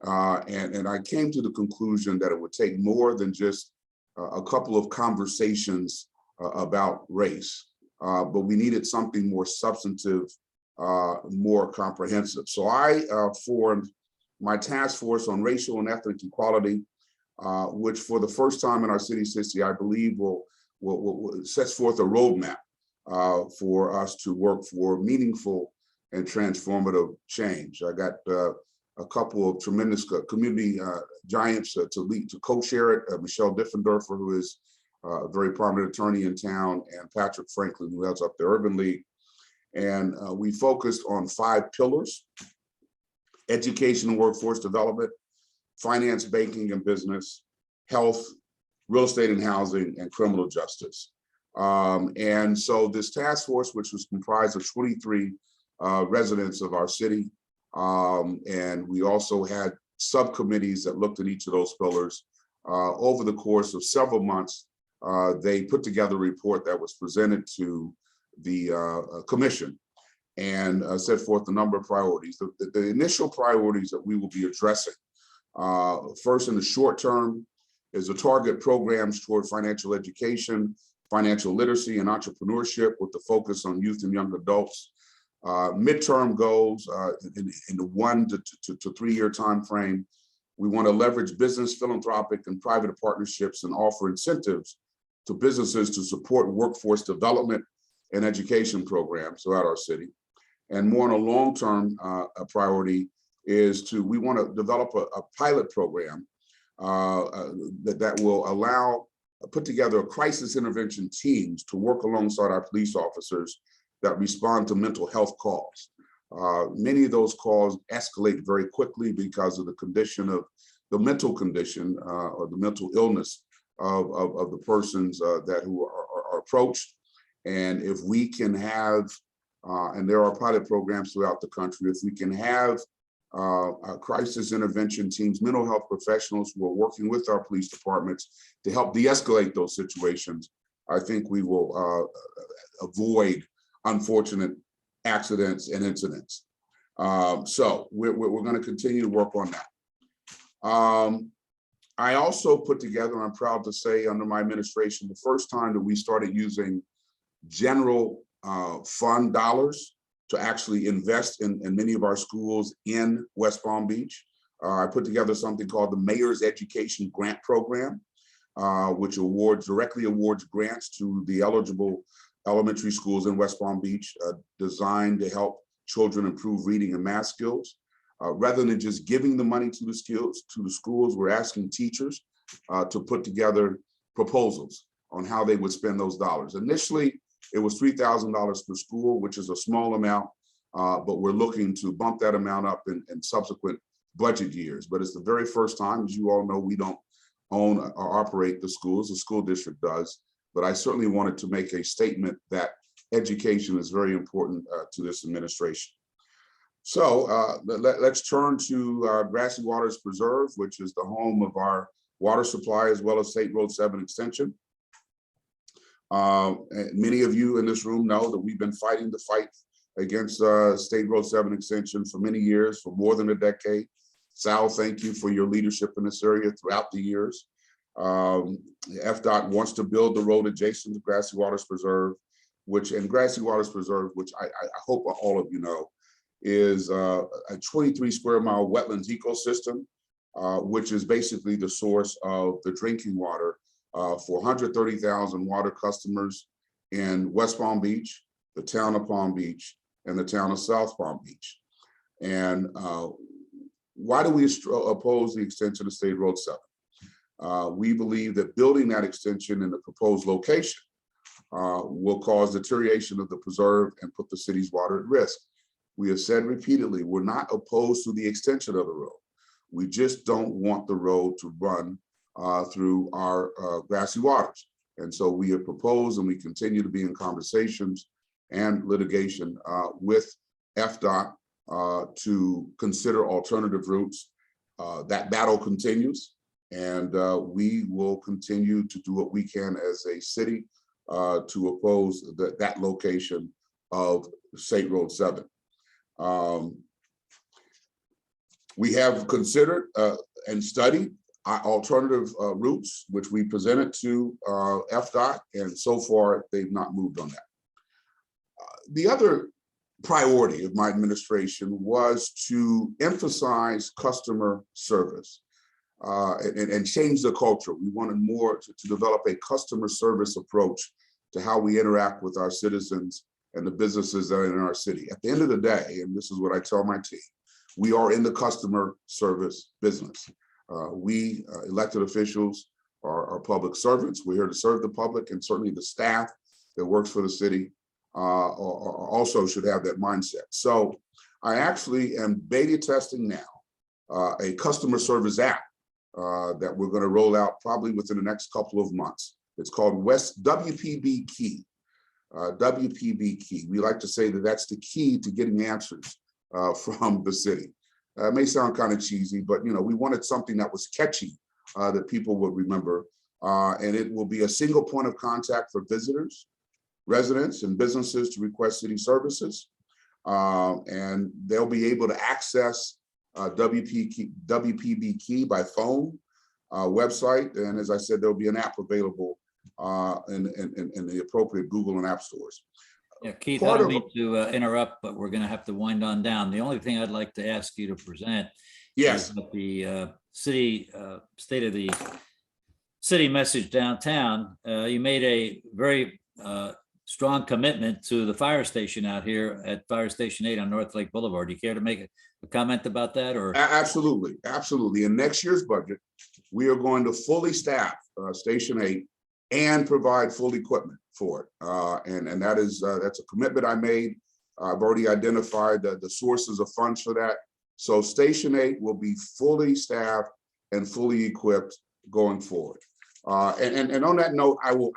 And I came to the conclusion that it would take more than just a couple of conversations about race, but we needed something more substantive, more comprehensive. So I formed my task force on racial and ethnic equality, which for the first time in our city's history, I believe will sets forth a roadmap for us to work for meaningful and transformative change. I got a couple of tremendous community giants to co-chair it, Michelle Diffendorfer, who is a very prominent attorney in town, and Patrick Franklin, who heads up the Urban League. And we focused on 5 pillars: education and workforce development, finance, banking and business, health, real estate and housing, and criminal justice. And so this task force, which was comprised of 23 residents of our city, and we also had subcommittees that looked at each of those pillars. Over the course of several months, they put together a report that was presented to the commission and set forth a number of priorities. The initial priorities that we will be addressing, first in the short term, is to target programs toward financial education, financial literacy, and entrepreneurship with the focus on youth and young adults. Midterm goals in the 1 to 3 year time frame. We want to leverage business, philanthropic, and private partnerships and offer incentives to businesses to support workforce development and education programs throughout our city. And more on a long-term priority is we want to develop a pilot program that will allow put together crisis intervention teams to work alongside our police officers that respond to mental health calls. Many of those calls escalate very quickly because of the condition of the mental condition or the mental illness of the persons who are approached. And if we can have, and there are pilot programs throughout the country, if we can have crisis intervention teams, mental health professionals who are working with our police departments to help de-escalate those situations, I think we will avoid unfortunate accidents and incidents. So we're going to continue to work on that. I also put together, I'm proud to say, under my administration, the first time that we started using general fund dollars to actually invest in many of our schools in West Palm Beach. I put together something called the Mayor's Education Grant Program, which directly awards grants to the eligible elementary schools in West Palm Beach, designed to help children improve reading and math skills. Rather than just giving the money to the schools, we're asking teachers to put together proposals on how they would spend those dollars. Initially, it was $3,000 per school, which is a small amount, but we're looking to bump that amount up in subsequent budget years. But it's the very first time, as you all know, we don't own or operate the schools, the school district does. But I certainly wanted to make a statement that education is very important to this administration. So let's turn to Grassy Waters Preserve, which is the home of our water supply as well as State Road 7 extension. Many of you in this room know that we've been fighting the fight against State Road 7 extension for many years, for more than a decade. Sal, thank you for your leadership in this area throughout the years. FDOT wants to build the road adjacent to Grassy Waters Preserve, which Grassy Waters Preserve, which I hope all of you know, is a 23 square mile wetlands ecosystem, which is basically the source of the drinking water for 130,000 water customers in West Palm Beach, the town of Palm Beach, and the town of South Palm Beach. And why do we oppose the extension of State Road 7? We believe that building that extension in the proposed location will cause deterioration of the preserve and put the city's water at risk. We have said repeatedly, we're not opposed to the extension of the road. We just don't want the road to run through our grassy waters. And so we have proposed, and we continue to be in conversations and litigation with FDOT to consider alternative routes. That battle continues, and we will continue to do what we can as a city to oppose that location of State Road 7. We have considered and studied alternative routes, which we presented to FDOT, and so far they've not moved on that. The other priority of my administration was to emphasize customer service and change the culture. We wanted more to develop a customer service approach to how we interact with our citizens and the businesses that are in our city. At the end of the day, and this is what I tell my team, we are in the customer service business. We elected officials are public servants. We're here to serve the public, and certainly the staff that works for the city also should have that mindset. So I actually am beta testing now a customer service app that we're going to roll out probably within the next couple of months. It's called WPB Key. WPB Key. We like to say that that's the key to getting answers from the city. It may sound kind of cheesy, but we wanted something that was catchy that people would remember. And it will be a single point of contact for visitors, residents, and businesses to request city services. And they'll be able to access WPB Key by phone, website, and as I said, there'll be an app available in the appropriate Google and App stores. Yeah, Keith, I don't mean to interrupt, but we're going to have to wind on down. The only thing I'd like to ask you to present Yes, is the city state of the city message downtown. You made a very strong commitment to the fire station out here at Fire Station 8 on North Lake Boulevard. Do you care to make a comment about that? Or absolutely, absolutely. In next year's budget, we are going to fully staff Station 8 and provide full equipment for it. And that is that's a commitment I made. I've already identified the sources of funds for that. So Station 8 will be fully staffed and fully equipped going forward. And on that note, I will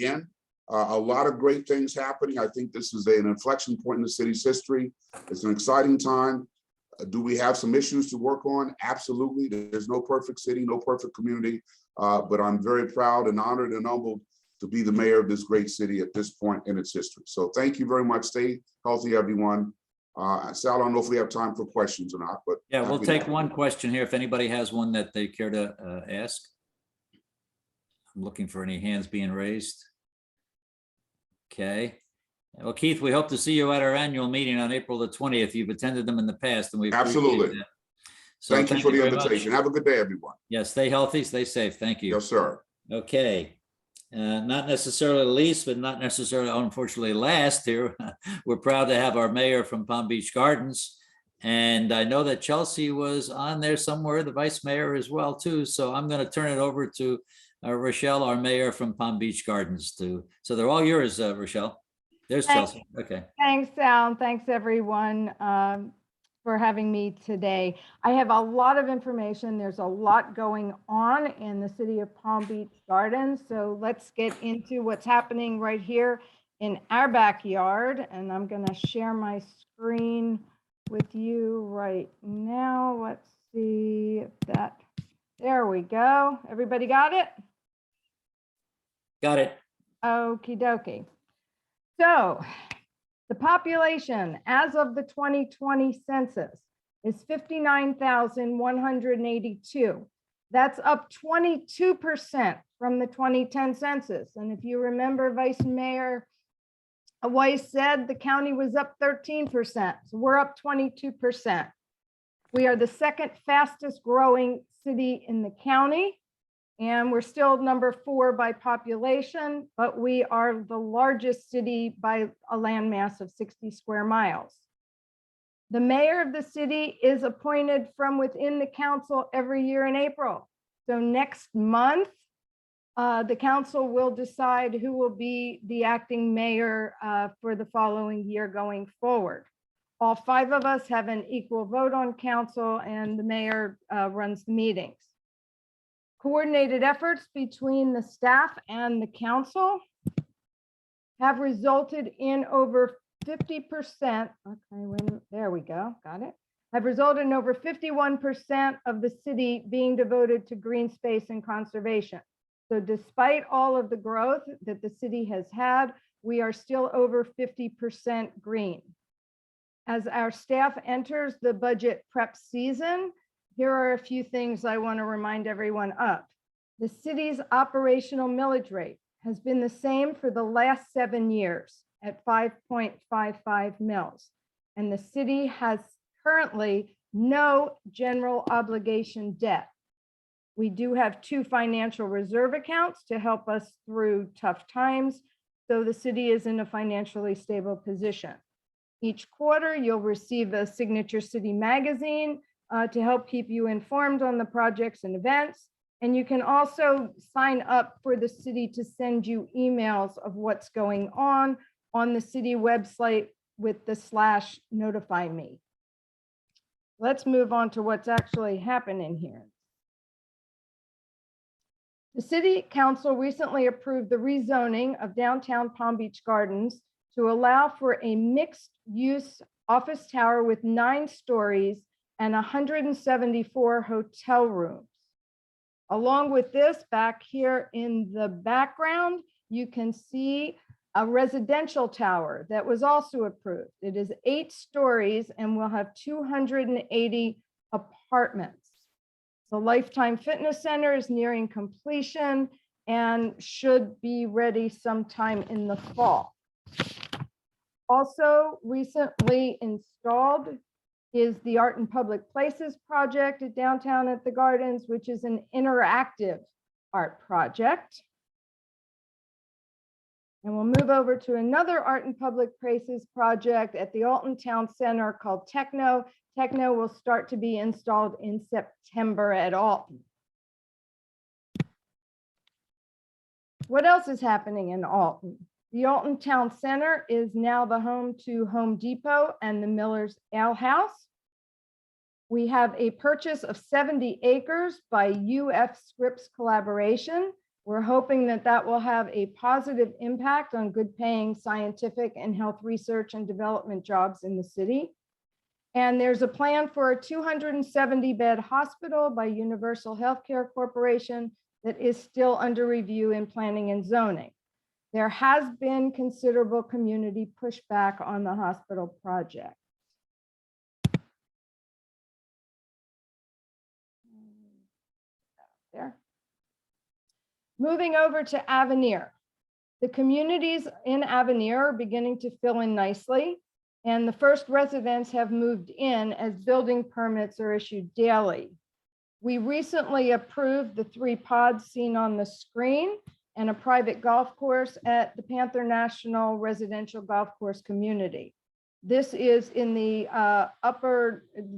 end. A lot of great things happening. I think this is an inflection point in the city's history. It's an exciting time. Do we have some issues to work on? Absolutely. There's no perfect city, no perfect community, but I'm very proud and honored and humbled to be the mayor of this great city at this point in its history. So thank you very much. Stay healthy, everyone. Sal, I don't know if we have time for questions or not, but yeah, we'll take one question here if anybody has one that they care to ask. I'm looking for any hands being raised. Okay. Well, Keith, we hope to see you at our annual meeting on April the 20th. You've attended them in the past, and we absolutely. So thank you for the very invitation. much. Have a good day, everyone. Yes, stay healthy, stay safe. Thank you. Yes, sir. Okay. Not necessarily least, but not necessarily, unfortunately, last here. We're proud to have our mayor from Palm Beach Gardens. And I know that Chelsea was on there somewhere, the vice mayor as well, too. So I'm going to turn it over to Rachelle, our mayor from Palm Beach Gardens, too. So they're all yours, Rachelle. There's Chelsea. Okay. Thanks, Sal. Thanks, everyone, for having me today. I have a lot of information. There's a lot going on in the city of Palm Beach Gardens. So let's get into what's happening right here in our backyard. And I'm going to share my screen with you right now. Let's see if that, there we go. Everybody got it? Got it. Okie dokie. So the population as of the 2020 census is 59,182. That's up 22% from the 2010 census. And if you remember, Vice Mayor Weiss said the county was up 13%. So we're up 22%. We are the second fastest growing city in the county. And we're still number 4 by population, but we are the largest city by a landmass of 60 square miles. The mayor of the city is appointed from within the council every year in April. So next month, the council will decide who will be the acting mayor for the following year going forward. All 5 of us have an equal vote on council, and the mayor runs the meetings. Coordinated efforts between the staff and the council have resulted in over 50%. Okay, there we go, got it. Have resulted in over 51% of the city being devoted to green space and conservation. So despite all of the growth that the city has had, we are still over 50% green. As our staff enters the budget prep season, here are a few things I want to remind everyone of. The city's operational millage rate has been the same for the last 7 years at 5.55 mils. And the city has currently no general obligation debt. We do have 2 financial reserve accounts to help us through tough times, so the city is in a financially stable position. Each quarter, you'll receive a Signature City magazine to help keep you informed on the projects and events. And you can also sign up for the city to send you emails of what's going on the city website with the /notify me. Let's move on to what's actually happening here. The City Council recently approved the rezoning of downtown Palm Beach Gardens to allow for a mixed-use office tower with 9 stories and 174 hotel rooms. Along with this, back here in the background, you can see a residential tower that was also approved. It is 8 stories and will have 280 apartments. The Lifetime Fitness Center is nearing completion and should be ready sometime in the fall. Also recently installed is the Art in Public Places project at downtown at the Gardens, which is an interactive art project. And we'll move over to another Art in Public Places project at the Alton Town Center called Techno. Techno will start to be installed in September at Alton. What else is happening in Alton? The Alton Town Center is now the home to Home Depot and the Miller's Ale House. We have a purchase of 70 acres by UF Scripps Collaboration. We're hoping that that will have a positive impact on good paying scientific and health research and development jobs in the city. And there's a plan for a 270-bed hospital by Universal Healthcare Corporation that is still under review in planning and zoning. There has been considerable community pushback on the hospital project. There. Moving over to Avenir. The communities in Avenir are beginning to fill in nicely, and the first residents have moved in as building permits are issued daily. We recently approved the 3 pods seen on the screen and a private golf course at the Panther National Residential Golf Course community. This is in the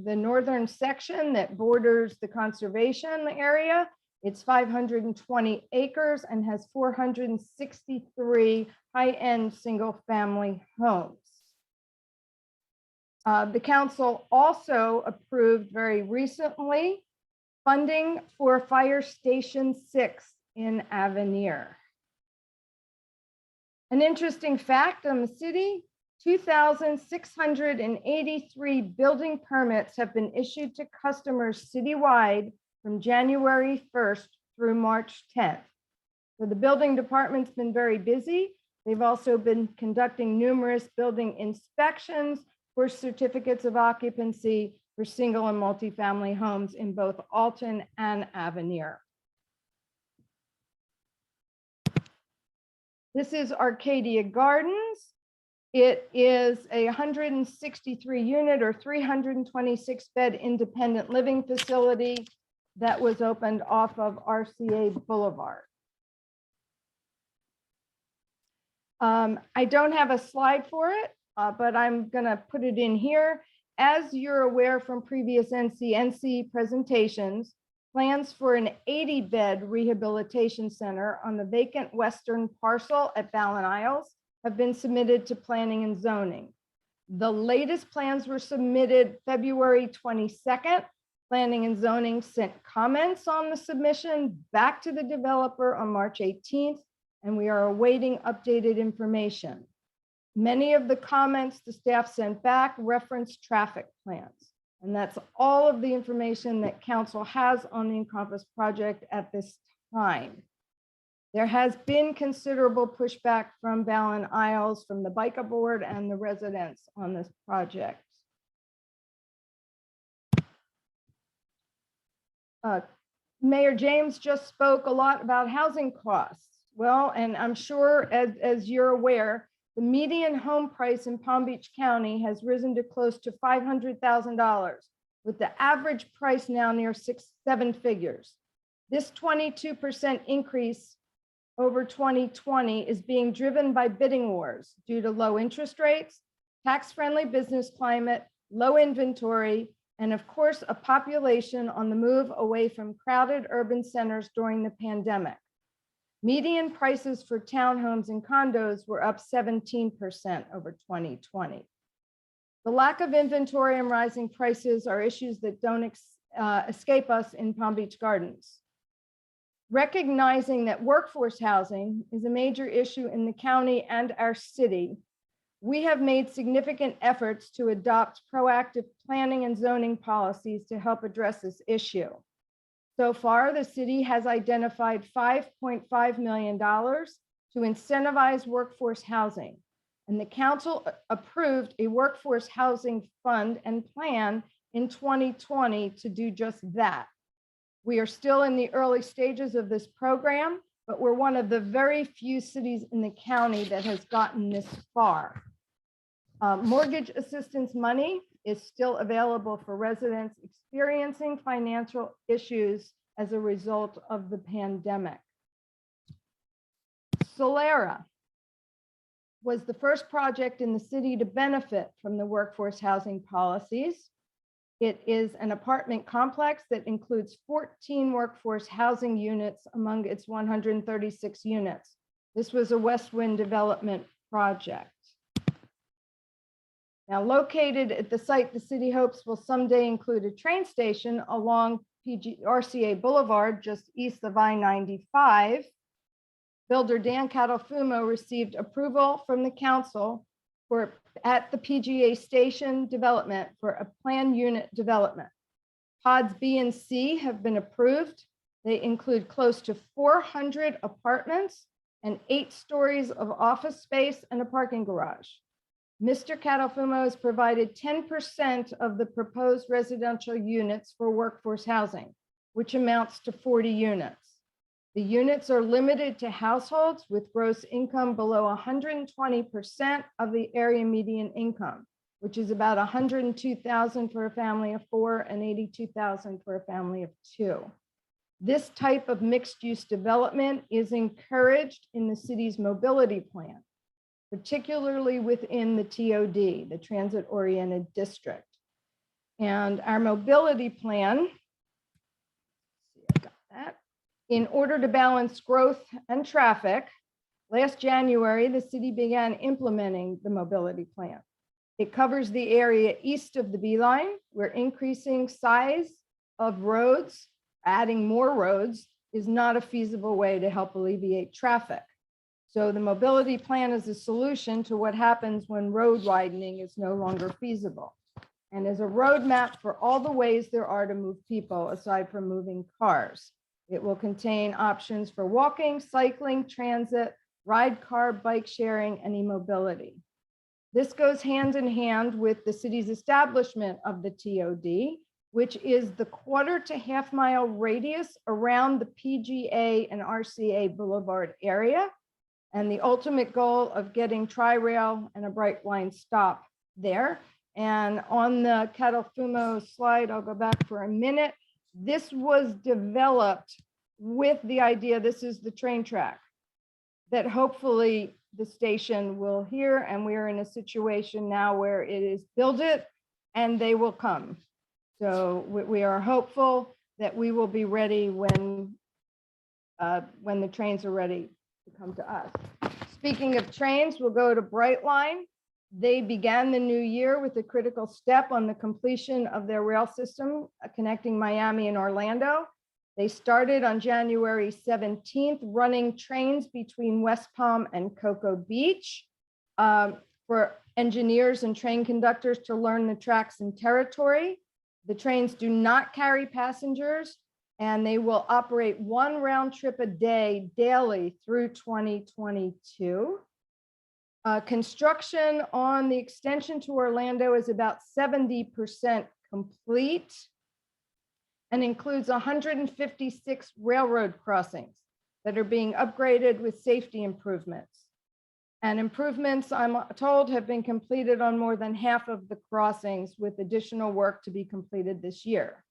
the northern section that borders the conservation area. It's 520 acres and has 463 high-end single-family homes. The council also approved very recently funding for Fire Station 6 in Avenir. An interesting fact on the city, 2,683 building permits have been issued to customers citywide from January 1st through March 10th. So the building department's been very busy. They've also been conducting numerous building inspections for certificates of occupancy for single and multifamily homes in both Alton and Avenir. This is Arcadia Gardens. It is a 163 unit or 326 bed independent living facility that was opened off of RCA Boulevard. I don't have a slide for it, but I'm gonna put it in here. As you're aware from previous NCNC presentations, plans for an 80-bed rehabilitation center on the vacant western parcel at Ballin Isles have been submitted to planning and zoning. The latest plans were submitted February 22nd. Planning and zoning sent comments on the submission back to the developer on March 18th, and we are awaiting updated information. Many of the comments the staff sent back reference traffic plans, and that's all of the information that council has on the Encompass project at this time. There has been considerable pushback from Ballin Isles, from the Bike Board and the residents on this project. Mayor James just spoke a lot about housing costs. Well, and I'm sure as you're aware, the median home price in Palm Beach County has risen to close to $500,000, with the average price now near 7 figures. This 22% increase over 2020 is being driven by bidding wars due to low interest rates, tax-friendly business climate, low inventory, and of course, a population on the move away from crowded urban centers during the pandemic. Median prices for townhomes and condos were up 17% over 2020. The lack of inventory and rising prices are issues that don't escape us in Palm Beach Gardens. Recognizing that workforce housing is a major issue in the county and our city, we have made significant efforts to adopt proactive planning and zoning policies to help address this issue. So far, the city has identified $5.5 million to incentivize workforce housing, and the council approved a workforce housing fund and plan in 2020 to do just that. We are still in the early stages of this program, but we're one of the very few cities in the county that has gotten this far. Mortgage assistance money is still available for residents experiencing financial issues as a result of the pandemic. Solera was the first project in the city to benefit from the workforce housing policies. It is an apartment complex that includes 14 workforce housing units among its 136 units. This was a West Wind development project. Now, located at the site, the city hopes will someday include a train station along RCA Boulevard, just east of I-95. Builder Dan Catalfumo received approval from the council at the PGA station development for a planned unit development. Pods B and C have been approved. They include close to 400 apartments and 8 stories of office space and a parking garage. Mr. Catalfumo has provided 10% of the proposed residential units for workforce housing, which amounts to 40 units. The units are limited to households with gross income below 120% of the area median income, which is about $102,000 for a family of 4 and $82,000 for a family of 2. This type of mixed-use development is encouraged in the city's mobility plan, particularly within the TOD, the Transit-Oriented District. And our mobility plan, I got that. In order to balance growth and traffic, last January, the city began implementing the mobility plan. It covers the area east of the Beeline, where increasing size of roads, adding more roads, is not a feasible way to help alleviate traffic. So the mobility plan is a solution to what happens when road widening is no longer feasible, and is a roadmap for all the ways there are to move people aside from moving cars. It will contain options for walking, cycling, transit, ride car, bike sharing, and e-mobility. This goes hand in hand with the city's establishment of the TOD, which is the quarter to half mile radius around the PGA and RCA Boulevard area, and the ultimate goal of getting Tri-Rail and a Bright Line stop there. And on the Catalfumo slide, I'll go back for a minute. This was developed with the idea, this is the train track, that hopefully the station will hear, and we are in a situation now where it is build it and they will come. So we are hopeful that we will be ready when the trains are ready to come to us. Speaking of trains, we'll go to Bright Line. They began the new year with a critical step on the completion of their rail system connecting Miami and Orlando. They started on January 17th, running trains between West Palm and Cocoa Beach for engineers and train conductors to learn the tracks and territory. The trains do not carry passengers, and they will operate 1 round trip a day daily through 2022. Construction on the extension to Orlando is about 70% complete and includes 156 railroad crossings that are being upgraded with safety improvements. And improvements, I'm told, have been completed on more than half of the crossings, with additional work to be completed this year.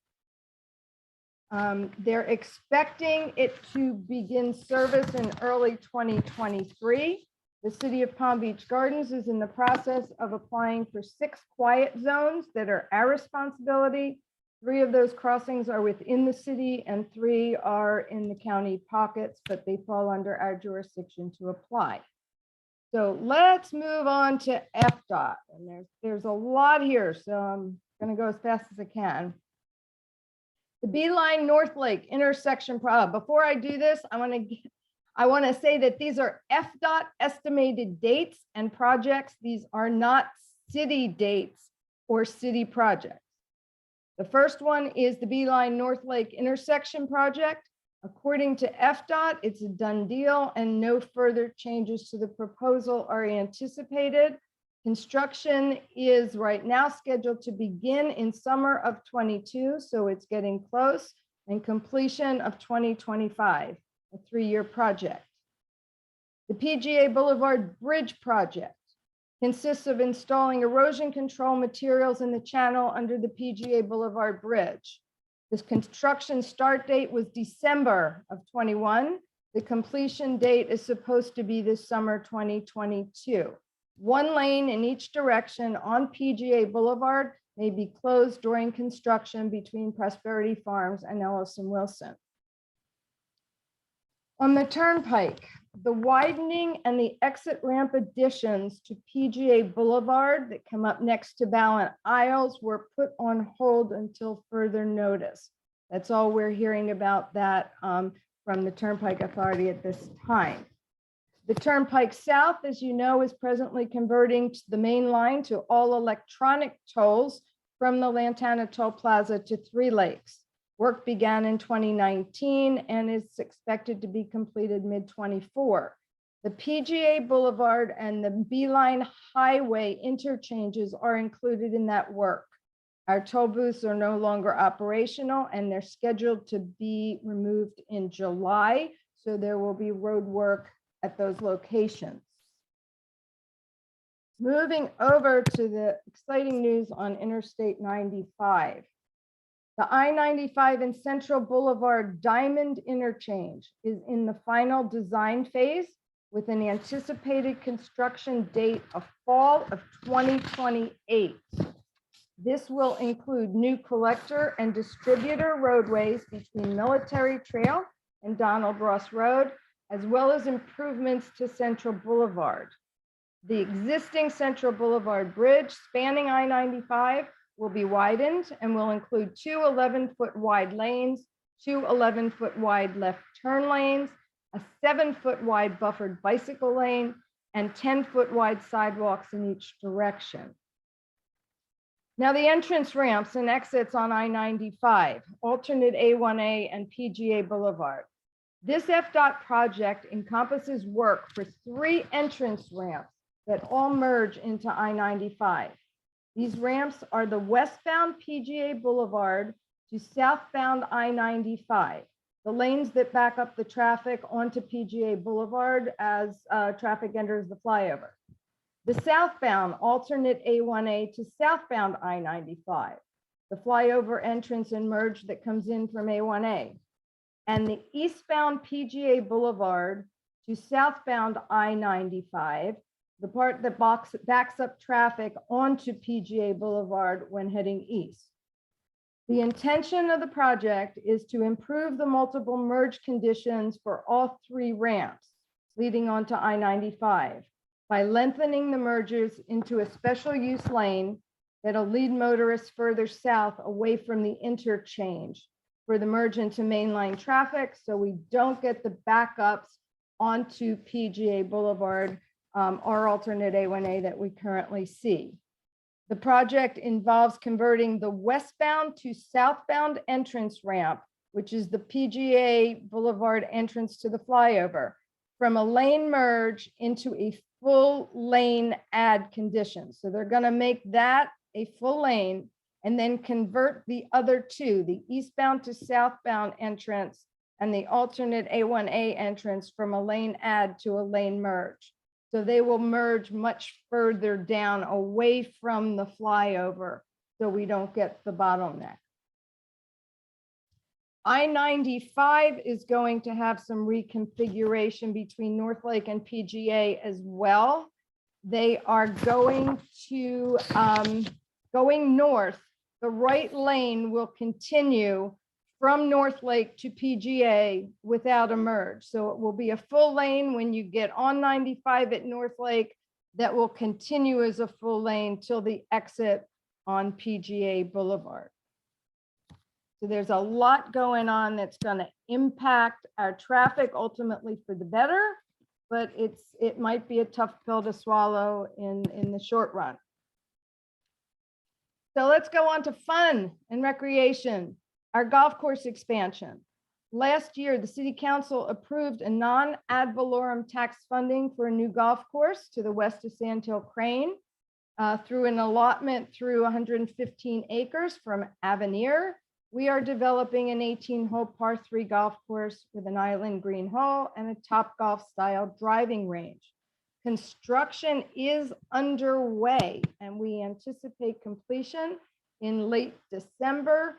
They're expecting it to begin service in early 2023. The City of Palm Beach Gardens is in the process of applying for 6 quiet zones that are our responsibility. 3 of those crossings are within the city and 3 are in the county pockets, but they fall under our jurisdiction to apply. So let's move on to FDOT. And there's a lot here, so I'm going to go as fast as I can. The Beeline North Lake intersection. Before I do this, I want to say that these are FDOT estimated dates and projects. These are not city dates or city projects. The first one is the Beeline North Lake intersection project. According to FDOT, it's a done deal and no further changes to the proposal are anticipated. Construction is right now scheduled to begin in summer of 22, so it's getting close, and completion of 2025, a 3-year project. The PGA Boulevard Bridge project consists of installing erosion control materials in the channel under the PGA Boulevard Bridge. This construction start date was December of 21. The completion date is supposed to be this summer 2022. 1 lane in each direction on PGA Boulevard may be closed during construction between Prosperity Farms and Ellis and Wilson. On the Turnpike, the widening and the exit ramp additions to PGA Boulevard that come up next to Ballant Isles were put on hold until further notice. That's all we're hearing about that from the Turnpike Authority at this time. The Turnpike South, as you know, is presently converting to the main line to all electronic tolls from the Lantana Toll Plaza to 3 Lakes. Work began in 2019 and is expected to be completed mid-24. The PGA Boulevard and the Beeline Highway interchanges are included in that work. Our toll booths are no longer operational and they're scheduled to be removed in July. So there will be road work at those locations. Moving over to the exciting news on Interstate 95. The I-95 and Central Boulevard Diamond Interchange is in the final design phase with an anticipated construction date of fall of 2028. This will include new collector and distributor roadways between Military Trail and Donald Ross Road, as well as improvements to Central Boulevard. The existing Central Boulevard Bridge spanning I-95 will be widened and will include 2 11-foot wide lanes, 2 11-foot wide left turn lanes, a 7-foot wide buffered bicycle lane, and 10-foot wide sidewalks in each direction. Now the entrance ramps and exits on I-95, alternate A1A and PGA Boulevard. This FDOT project encompasses work for 3 entrance ramps that all merge into I-95. These ramps are the westbound PGA Boulevard to southbound I-95, the lanes that back up the traffic onto PGA Boulevard as traffic enters the flyover. The southbound alternate A1A to southbound I-95, the flyover entrance and merge that comes in from A1A. And the eastbound PGA Boulevard to southbound I-95, the part that backs up traffic onto PGA Boulevard when heading east. The intention of the project is to improve the multiple merge conditions for all 3 ramps leading onto I-95 by lengthening the mergers into a special use lane that'll lead motorists further south away from the interchange for the merge into mainline traffic, so we don't get the backups onto PGA Boulevard or alternate A1A that we currently see. The project involves converting the westbound to southbound entrance ramp which is the PGA Boulevard entrance to the flyover, from a lane merge into a full lane add condition. So they're going to make that a full lane and then convert the other two, the eastbound to southbound entrance and the alternate A1A entrance, from a lane add to a lane merge. So they will merge much further down away from the flyover so we don't get the bottleneck. I-95 is going to have some reconfiguration between North Lake and PGA as well. They are going to, going north, the right lane will continue from North Lake to PGA without a merge. So it will be a full lane when you get on 95 at North Lake that will continue as a full lane till the exit on PGA Boulevard. So there's a lot going on that's going to impact our traffic ultimately for the better, but it might be a tough pill to swallow in the short run. So let's go on to fun and recreation. Our golf course expansion. Last year, the city council approved a non-ad valorem tax funding for a new golf course to the west of Sandhill Crane through an allotment through 115 acres from Avenir. We are developing an 18-hole par 3 golf course with an island green hole and a Topgolf style driving range. Construction is underway and we anticipate completion in late December.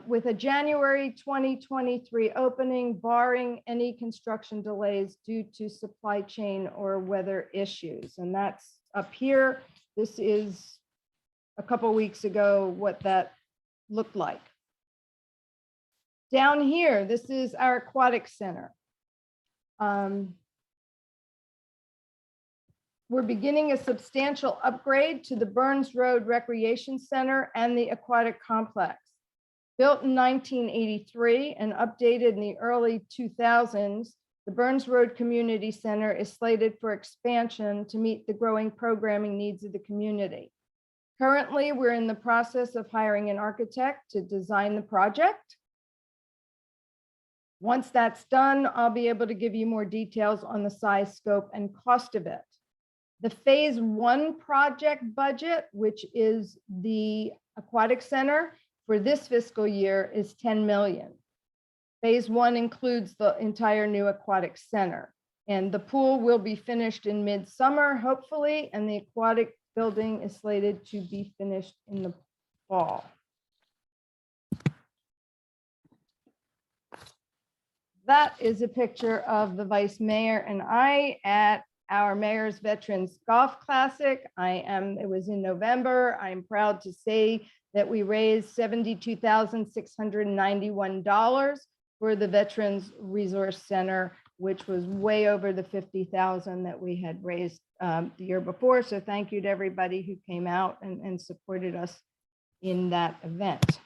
With a January 2023 opening, barring any construction delays due to supply chain or weather issues. And that's up here. This is a couple weeks ago what that looked like. Down here, this is our aquatic center. We're beginning a substantial upgrade to the Burns Road Recreation Center and the aquatic complex. Built in 1983 and updated in the early 2000s, the Burns Road Community Center is slated for expansion to meet the growing programming needs of the community. Currently, we're in the process of hiring an architect to design the project. Once that's done, I'll be able to give you more details on the size, scope, and cost of it. The phase 1 project budget, which is the aquatic center, for this fiscal year is 10 million. Phase 1 includes the entire new aquatic center, and the pool will be finished in midsummer, hopefully, and the aquatic building is slated to be finished in the fall. That is a picture of the vice mayor and I at our Mayor's Veterans Golf Classic. It was in November. I'm proud to say that we raised $72,691 for the Veterans Resource Center, which was way over the $50,000 that we had raised the year before. So thank you to everybody who came out and supported us in that event.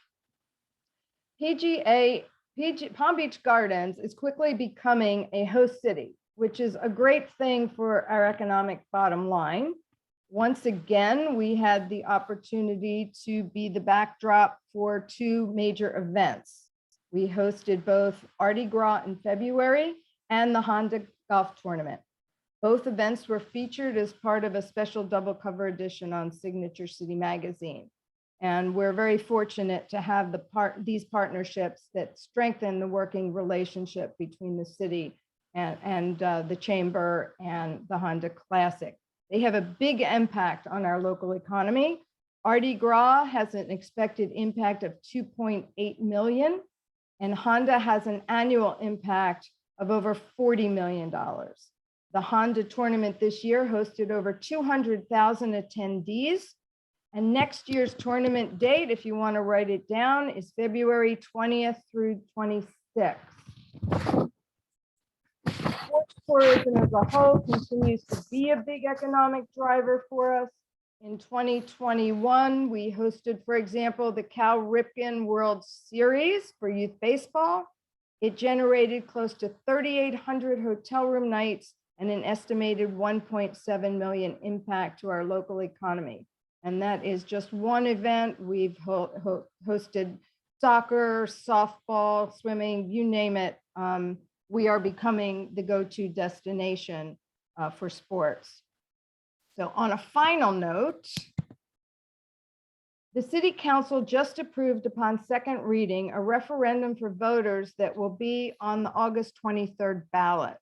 Palm Beach Gardens is quickly becoming a host city, which is a great thing for our economic bottom line. Once again, we had the opportunity to be the backdrop for 2 major events. We hosted both Mardi Gras in February and the Honda Golf Tournament. Both events were featured as part of a special double cover edition on Signature City Magazine. And we're very fortunate to have these partnerships that strengthen the working relationship between the city and the Chamber and the Honda Classic. They have a big impact on our local economy. Mardi Gras has an expected impact of 2.8 million, and Honda has an annual impact of over $40 million. The Honda tournament this year hosted over 200,000 attendees, and next year's tournament date, if you want to write it down, is February 20th through 26th. Sports tourism as a whole continues to be a big economic driver for us. In 2021, we hosted, for example, the Cal Ripken World Series for youth baseball. It generated close to 3,800 hotel room nights and an estimated 1.7 million impact to our local economy. And that is just one event. We've hosted soccer, softball, swimming, you name it. We are becoming the go-to destination for sports. So on a final note, the City Council just approved upon second reading a referendum for voters that will be on the August 23rd ballot.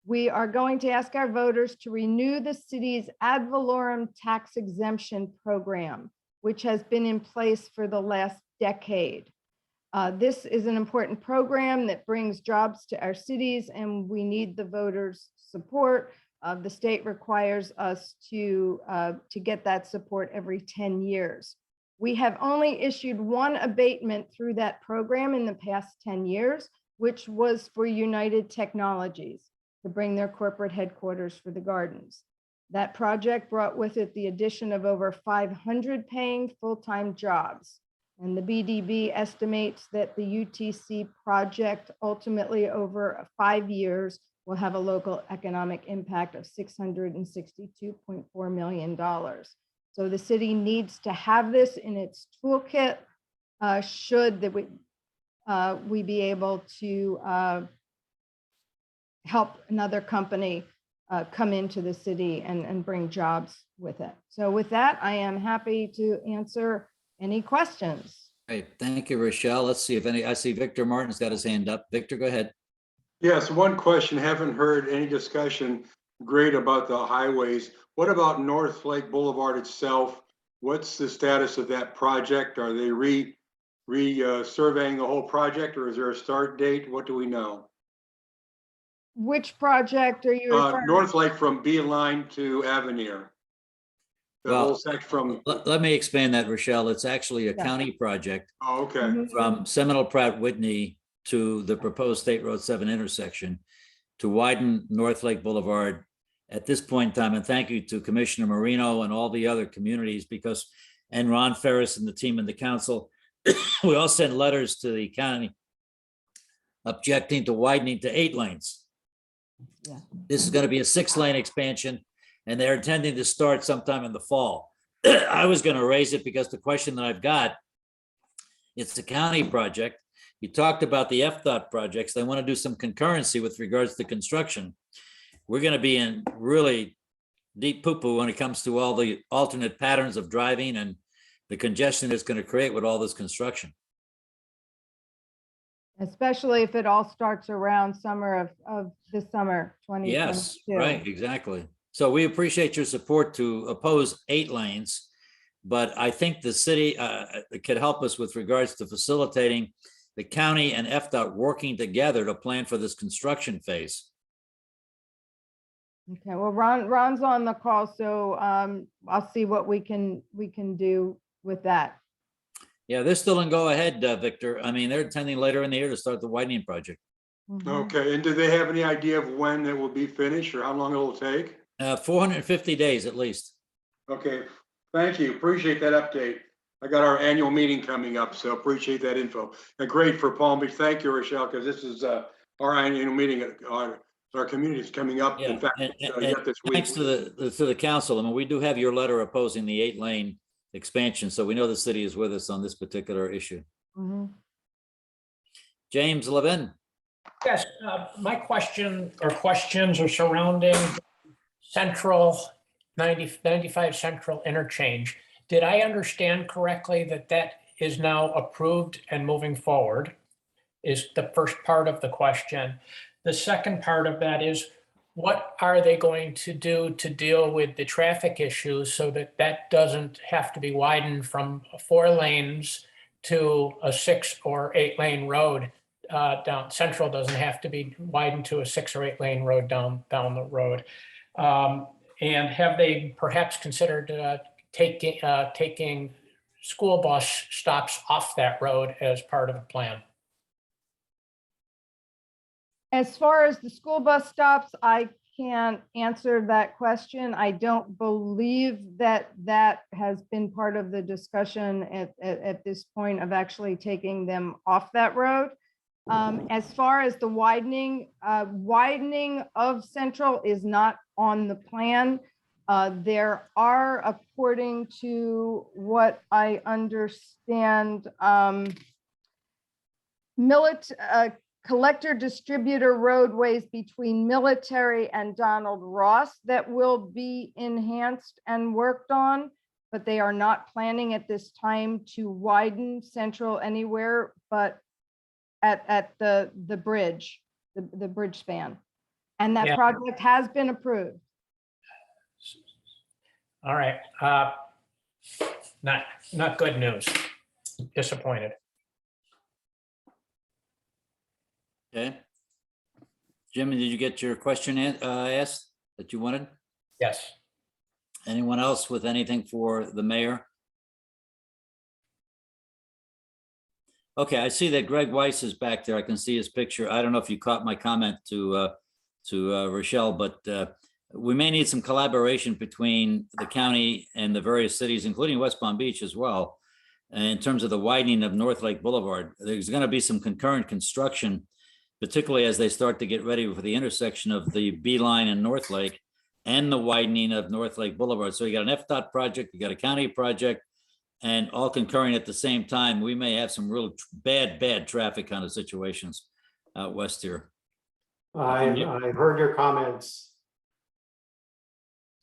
We are going to ask our voters to renew the city's ad valorem tax exemption program, which has been in place for the last decade. This is an important program that brings jobs to our cities, and we need the voters' support. The state requires us to get that support every 10 years. We have only issued one abatement through that program in the past 10 years, which was for United Technologies to bring their corporate headquarters for the gardens. That project brought with it the addition of over 500 paying full-time jobs. And the BDB estimates that the UTC project ultimately over 5 years will have a local economic impact of $662.4 million. So the city needs to have this in its toolkit should that we be able to help another company come into the city and bring jobs with it. So with that, I am happy to answer any questions. Great, thank you, Rachelle. Let's see if any, I see Victor Martin's got his hand up. Victor, go ahead. Yes, one question, haven't heard any discussion great about the highways. What about North Lake Boulevard itself? What's the status of that project? Are they surveying the whole project, or is there a start date? What do we know? Which project are you referring to? North Lake from Beeline to Avenir. The Well, whole section from, Let me expand that, Rachelle. It's actually a Yeah. county project oh, okay. Mhm. from Seminole Pratt Whitney to the proposed State Road 7 intersection to widen North Lake Boulevard at this point in time. And thank you to Commissioner Marino and all the other communities and Ron Ferris and the team and the council. We all sent letters to the county objecting to widening to 8 lanes. Yeah. This is going to be a 6-lane expansion, and they're intending to start sometime in the fall. I was going to raise it because the question that I've got, it's the county project. You talked about the FDOT projects. They want to do some concurrency with regards to construction. We're going to be in really deep poo-poo when it comes to all the alternate patterns of driving and the congestion it's going to create with all this construction. Especially if it all starts around summer of this summer, 2022. Yes, right, exactly. So we appreciate your support to oppose 8 lanes, but I think the city could help us with regards to facilitating the county and FDOT working together to plan for this construction phase. Okay, well, Ron's on the call, so I'll see what we can do with that. Yeah, they're still in go ahead, Victor. I mean, they're intending later in the year to start the widening project. Mhm. Okay, and do they have any idea of when it will be finished or how long it'll take? 450 days at least. Okay, thank you. Appreciate that update. I got our annual meeting coming up, so appreciate that info. And great for Palm Beach. Thank you, Rachelle, because this is our annual meeting. Our community is coming up. Yeah, In fact, and yet this week. thanks to the council. I mean, we do have your letter opposing the 8-lane expansion, so we know the city is with us on this particular issue. Mhm. James Levin. Yes, my question or questions are surrounding Central 95 Central interchange. Did I understand correctly that that is now approved and moving forward? Is the first part of the question. The second part of that is, what are they going to do to deal with the traffic issues so that that doesn't have to be widened from 4 lanes to a 6 or 8 lane road? Down Central doesn't have to be widened to a 6 or 8 lane road down the road. And have they perhaps considered taking school bus stops off that road as part of the plan? As far as the school bus stops, I can't answer that question. I don't believe that has been part of the discussion at this point of actually taking them off that road. As far as the widening of Central is not on the plan. There are, according to what I understand, collector distributor roadways between Military and Donald Ross that will be enhanced and worked on, but they are not planning at this time to widen Central anywhere but at the bridge, the bridge span. And that Yeah. project has been approved. All right. Not good news. Disappointed. Okay. Jim, did you get your question asked that you wanted? Yes. Anyone else with anything for the mayor? Okay, I see that Gregg Weiss is back there. I can see his picture. I don't know if you caught my comment to Rachelle, but we may need some collaboration between the county and the various cities, including West Palm Beach as well, in terms of the widening of North Lake Boulevard. There's going to be some concurrent construction, particularly as they start to get ready for the intersection of the Beeline and North Lake and the widening of North Lake Boulevard. So you got an FDOT project, you got a county project, and all concurring at the same time. We may have some real bad traffic kind of situations out west here. I've heard your comments.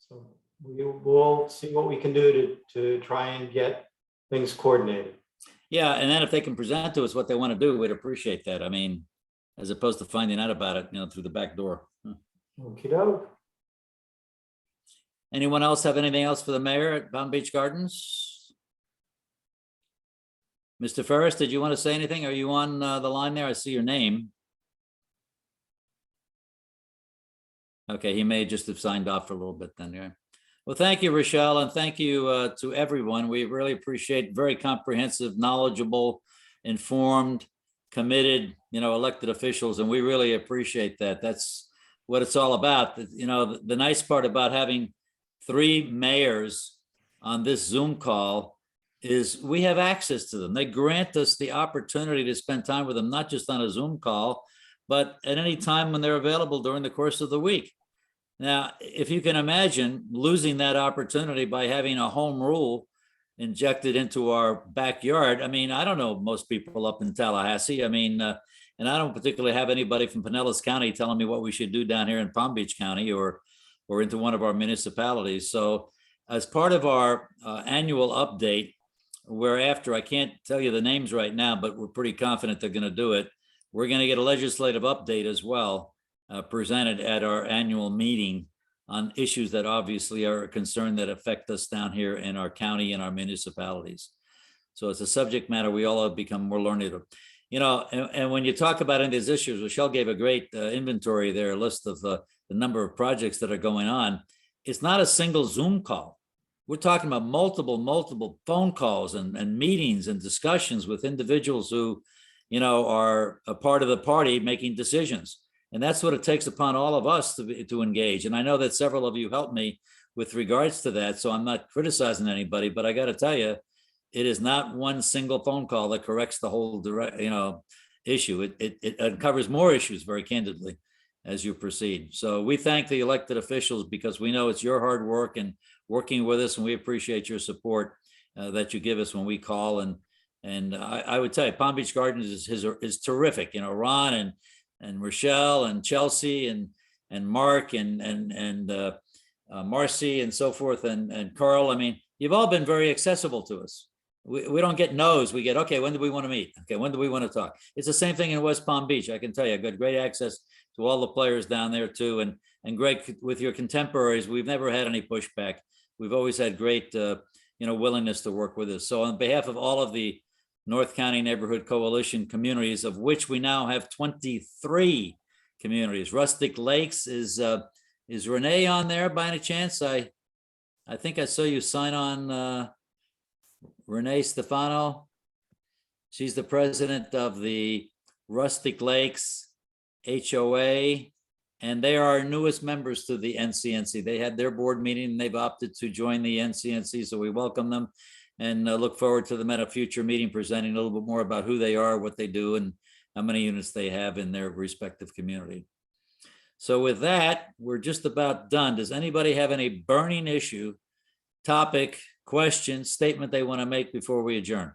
So we'll see what we can do to try and get things coordinated. Yeah, and then if they can present to us what they want to do, we'd appreciate that. I mean, as opposed to finding out about it, through the back door. Okey-doke. Anyone else have anything else for the mayor at Palm Beach Gardens? Mr. Ferris, did you want to say anything? Are you on the line there? I see your name. Okay, he may just have signed off for a little bit then. Yeah. Well, thank you, Rachelle, and thank you to everyone. We really appreciate very comprehensive, knowledgeable, informed, committed, elected officials, and we really appreciate that. That's what it's all about. The nice part about having 3 mayors on this Zoom call is we have access to them. They grant us the opportunity to spend time with them, not just on a Zoom call, but at any time when they're available during the course of the week. Now, if you can imagine losing that opportunity by having a home rule injected into our backyard. I mean, I don't know most people up in Tallahassee. I mean, and I don't particularly have anybody from Pinellas County telling me what we should do down here in Palm Beach County or into one of our municipalities. So as part of our annual update, whereafter, I can't tell you the names right now, but we're pretty confident they're going to do it. We're going to get a legislative update as well, presented at our annual meeting on issues that obviously are a concern that affect us down here in our county and our municipalities. So it's a subject matter we all have become more learned of. And when you talk about any of these issues, Rachelle gave a great inventory there, a list of the number of projects that are going on. It's not a single Zoom call. We're talking about multiple phone calls and meetings and discussions with individuals who, are a part of the party making decisions. And that's what it takes upon all of us to engage. And I know that several of you helped me with regards to that. So I'm not criticizing anybody, but I got to tell you, it is not one single phone call that corrects the whole issue. It uncovers more issues very candidly as you proceed. So we thank the elected officials because we know it's your hard work and working with us, and we appreciate your support that you give us when we call. And I would tell you, Palm Beach Gardens is terrific. Ron and Rachelle and Chelsea and Mark and Marcy and so forth and Carl. I mean, you've all been very accessible to us. We don't get no's. We get, okay, when do we want to meet? Okay, when do we want to talk? It's the same thing in West Palm Beach. I can tell you, I've got great access to all the players down there too. And Gregg, with your contemporaries, we've never had any pushback. We've always had great, willingness to work with us. So on behalf of all of the North County Neighborhood Coalition communities, of which we now have 23 communities. Rustic Lakes is Renee on there by any chance? I think I saw you sign on, Renee Stefano. She's the president of the Rustic Lakes HOA, and they are our newest members to the NCNC. They had their board meeting and they've opted to join the NCNC, so we welcome them and look forward to them at a future meeting presenting a little bit more about who they are, what they do, and how many units they have in their respective community. So with that, we're just about done. Does anybody have any burning issue, topic, question, statement they want to make before we adjourn?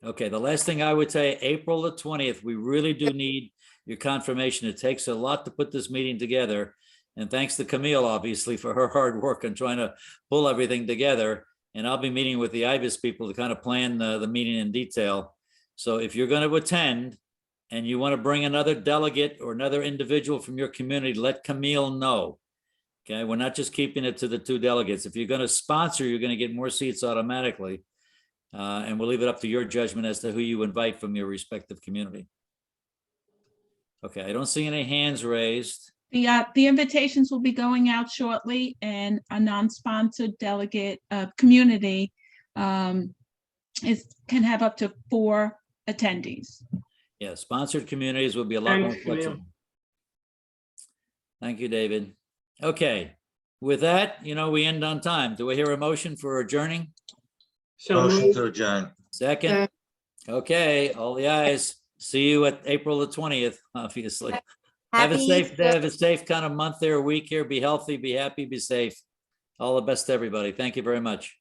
Okay, the last thing I would say, April the 20th, we really do need your confirmation. It takes a lot to put this meeting together. And thanks to Camille, obviously, for her hard work on trying to pull everything together. And I'll be meeting with the IBIS people to kind of plan the meeting in detail. So if you're going to attend and you want to bring another delegate or another individual from your community, let Camille know. Okay, we're not just keeping it to the 2 delegates. If you're going to sponsor, you're going to get more seats automatically. And we'll leave it up to your judgment as to who you invite from your respective community. Okay, I don't see any hands raised. The invitations will be going out shortly, and a non-sponsored delegate community can have up to 4 attendees. Yeah, sponsored communities will be a lot more Thanks, Camille. flexible. Thank you, David. Okay, with that, we end on time. Do I hear a motion for adjourning? So Motion moved. to adjourn. Second? Okay, all the ayes. See you at April the 20th, obviously. Have a safe kind of month there, week here. Be healthy, be happy, be safe. All the best to everybody. Thank you very much.